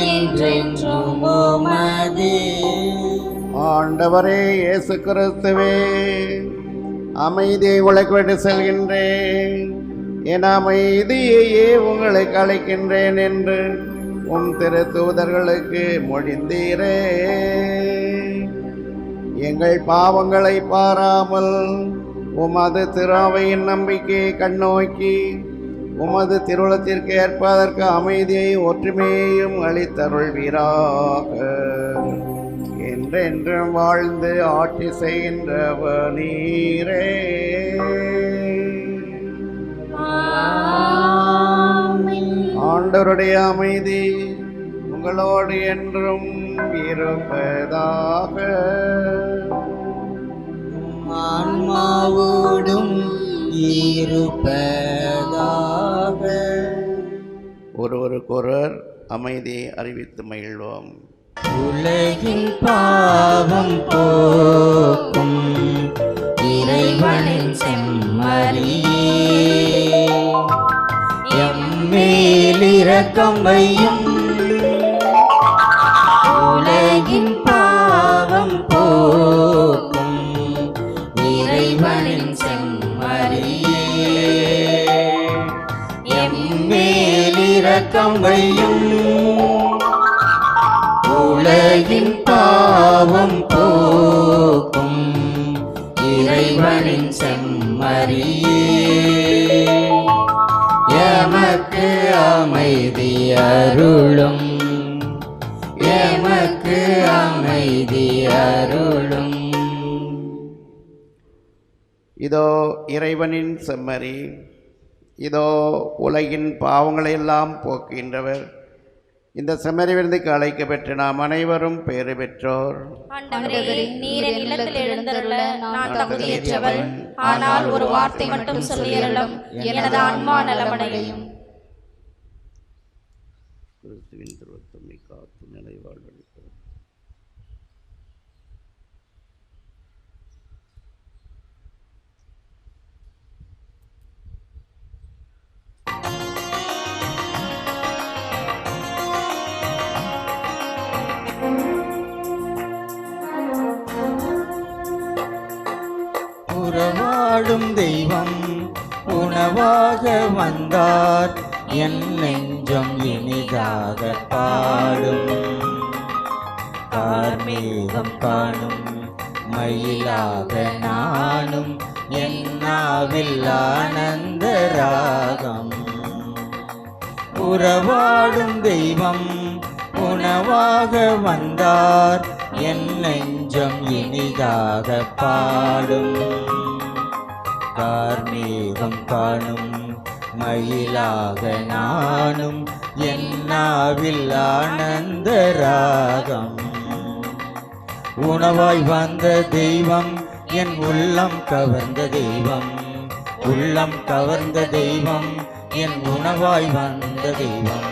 என்றென்றும் உமதே. ஆண்டவரே இயேசு கிறிஸ்துவே, அமைதியை உழைக்க விட்டு செல்கின்றேன், என் அமைதியையே உங்களுக்கு அளிக்கின்றேன் என்று உம் திரு தூதர்களுக்கு மொழிந்தீரே. எங்கள் பாவங்களை பாராமல் உமது திராவையின் நம்பிக்கையை கண்ணோக்கி உமது திருவுளத்திற்கு ஏற்பதற்கு அமைதியை ஒற்றுமையையும் அளித்தருள்வீராக. என் என்றென்றும் வாழ்ந்து ஆட்சி செய்கின்றவர் நீரே. ஆண்டவருடைய அமைதி உங்களோடு என்றும் இருப்பதாக. ஆன்மாவோடும் இருப்பதாக. ஒருவருக்கொருவர் அமைதியை அறிவித்து மகிழ்வோம். உலகின் பாவம் போக்கும் இறைவனின் செம்மறியே, எம்மேல் இரக்கம் வையும். உலகின் பாவம் போக்கும் இறைவனின் செம்மறியே, எம்மேல் இரக்கம் வையும். உலகின் பாவம் போக்கும் இறைவனின் செம்மறியே, எமக்கு அமைதி அருளும், எமக்கு அமைதி அருளும். இதோ இறைவனின் செம்மறி, இதோ உலகின் பாவங்களையெல்லாம் போக்கின்றவர். இந்த செம்மறி விருந்துக்கு அழைக்க பெற்று நாம் அனைவரும் பேறு பெற்றோர். ஆண்டவரே, நீர் என் இல்லத்தில் எழுந்தருள நான் தகுதியற்றவள். ஆனால் ஒரு வார்த்தை மட்டும் சொல்லியருளும், எனது ஆன்மா நலமடையும். கிறிஸ்துவின் திருத்தம்மை காத்து நிலை வாழ்வளிக்கும். உறவாடும் தெய்வம் உணவாக வந்தார், என் நெஞ்சம் இனிதாக பாடும். கார்மேகம் காணும் மயிலாக நானும், என் நாவில் ஆனந்த ராகம். உறவாடும் தெய்வம் உணவாக வந்தார், என் நெஞ்சம் இனிதாக பாடும். கார்மேகம் காணும் மயிலாக நானும், என் நாவில் ஆனந்த ராகம். உணவாய் வந்த தெய்வம் என் உள்ளம் கவர்ந்த தெய்வம், உள்ளம் கவர்ந்த தெய்வம் என் உணவாய் வந்த தெய்வம்.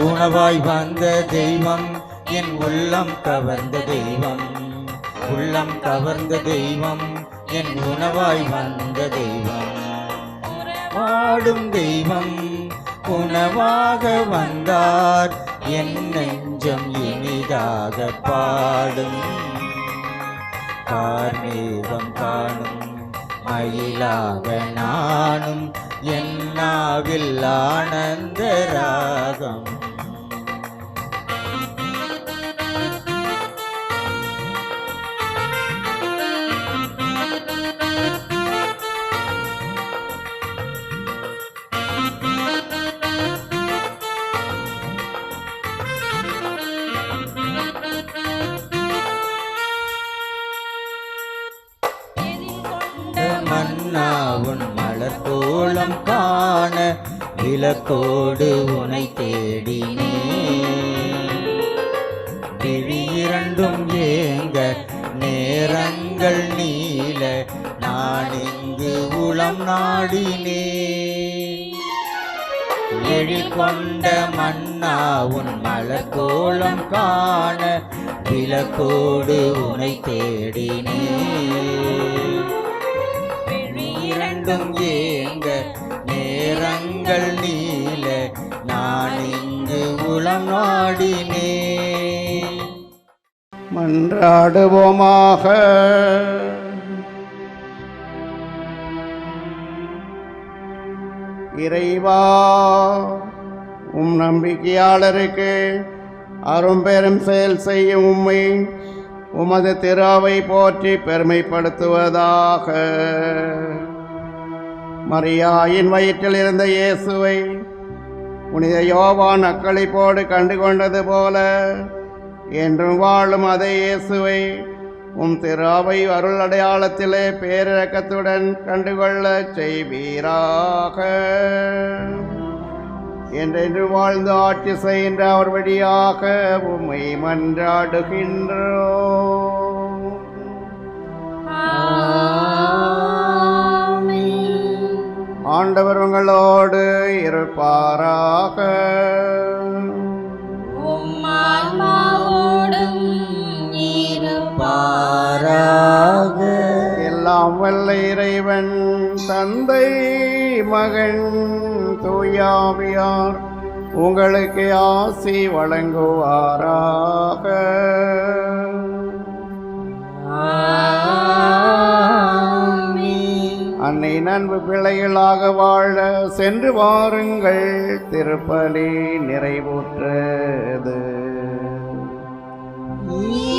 உணவாய் வந்த தெய்வம் என் உள்ளம் கவர்ந்த தெய்வம், உள்ளம் கவர்ந்த தெய்வம் என் உணவாய் வந்த தெய்வம். வாடும் தெய்வம் உணவாக வந்தார், என் நெஞ்சம் இனிதாக பாடும். கார்மேகம் காணும் மயிலாக நானும், என் நாவில் ஆனந்த ராகம். மன்னாவுன் மலர் கோலம் காண விளக்கோடு உனை தேடினே. விழி இரண்டும் ஏங்க நேரங்கள் நீல, நான் இங்கு உளம் நாடினே. எழில் கொண்ட மன்னாவுன் மலர் கோலம் காண விளக்கோடு உனை தேடினே. இரண்டும் ஏங்க நேரங்கள் நீல, நான் இங்கு உளம் நாடினே. மன்றாடுவோமாக. இறைவா, உம் நம்பிக்கையாளருக்கு அரும்பெரும் செயல் செய்யும் உம்மை உமது திராவை போற்றி பெருமைப்படுத்துவதாக. மரியாயின் வயிற்றில் இருந்த இயேசுவை புனித யோவான் அக்களிப்போடு கண்டு கொண்டது போல என்றும் வாழும் அதே இயேசுவை உம் திரு அவை அருள் அடையாளத்திலே பேரிரக்கத்துடன் கண்டுகொள்ளச் செய்வீராக. என்றென்று வாழ்ந்து ஆட்சி செய்கின்ற அவர் வழியாக உம்மை மன்றாடுகின்றோம். ஆண்டவர் உங்களோடு இருப்பாராக. எல்லாம் வல்ல இறைவன் தந்தை மகன் தூயாவியார் உங்களுக்கு ஆசி வழங்குவாராக. அன்னை நண்பு பிள்ளைகளாக வாழ சென்று வாருங்கள். திருப்பலி நிறைவுற்றது.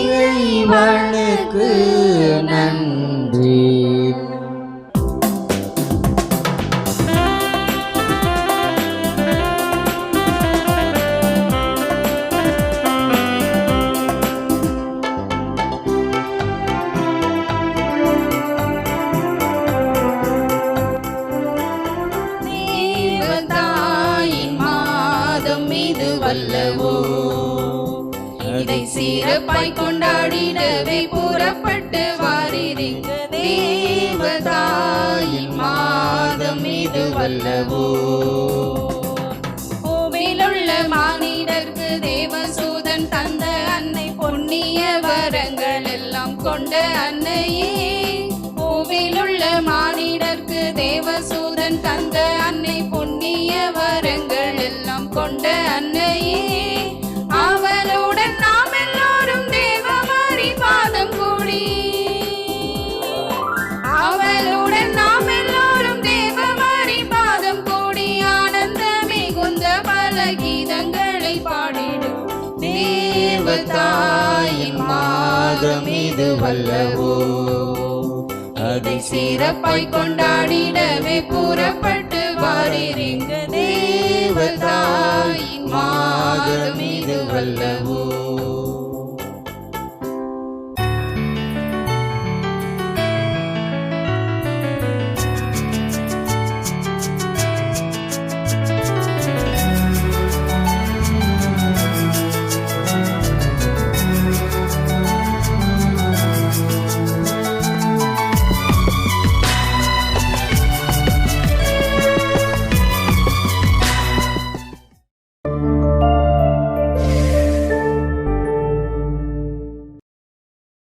இறைவனுக்கு நன்றி. இதை சிறப்பாய் கொண்டாடிடவே புறப்பட்டு வாரிருங்க. தேவதாயின் மாதம் இது வல்லவோ. பூவிலுள்ள மானிடர்க்கு தேவசூதன் தந்த அன்னை பொன்னிய வரங்கள் எல்லாம் கொண்ட அன்னையே. பூவிலுள்ள மானிடர்க்கு தேவசூதன் தந்த அன்னை பொன்னிய வரங்கள் எல்லாம் கொண்ட அன்னையே. அவளுடன் நாம் எல்லோரும் தேவமாரி பாதம் கூடி, அவளுடன் நாம் எல்லோரும் தேவமாரி பாதம் கூடி ஆனந்த மிகுந்த பல கீதங்களை பாடிடும். தேவதாயின் மாதம் இது வல்லவோ. அதை சிறப்பாய் கொண்டாடிடவே புறப்பட்டு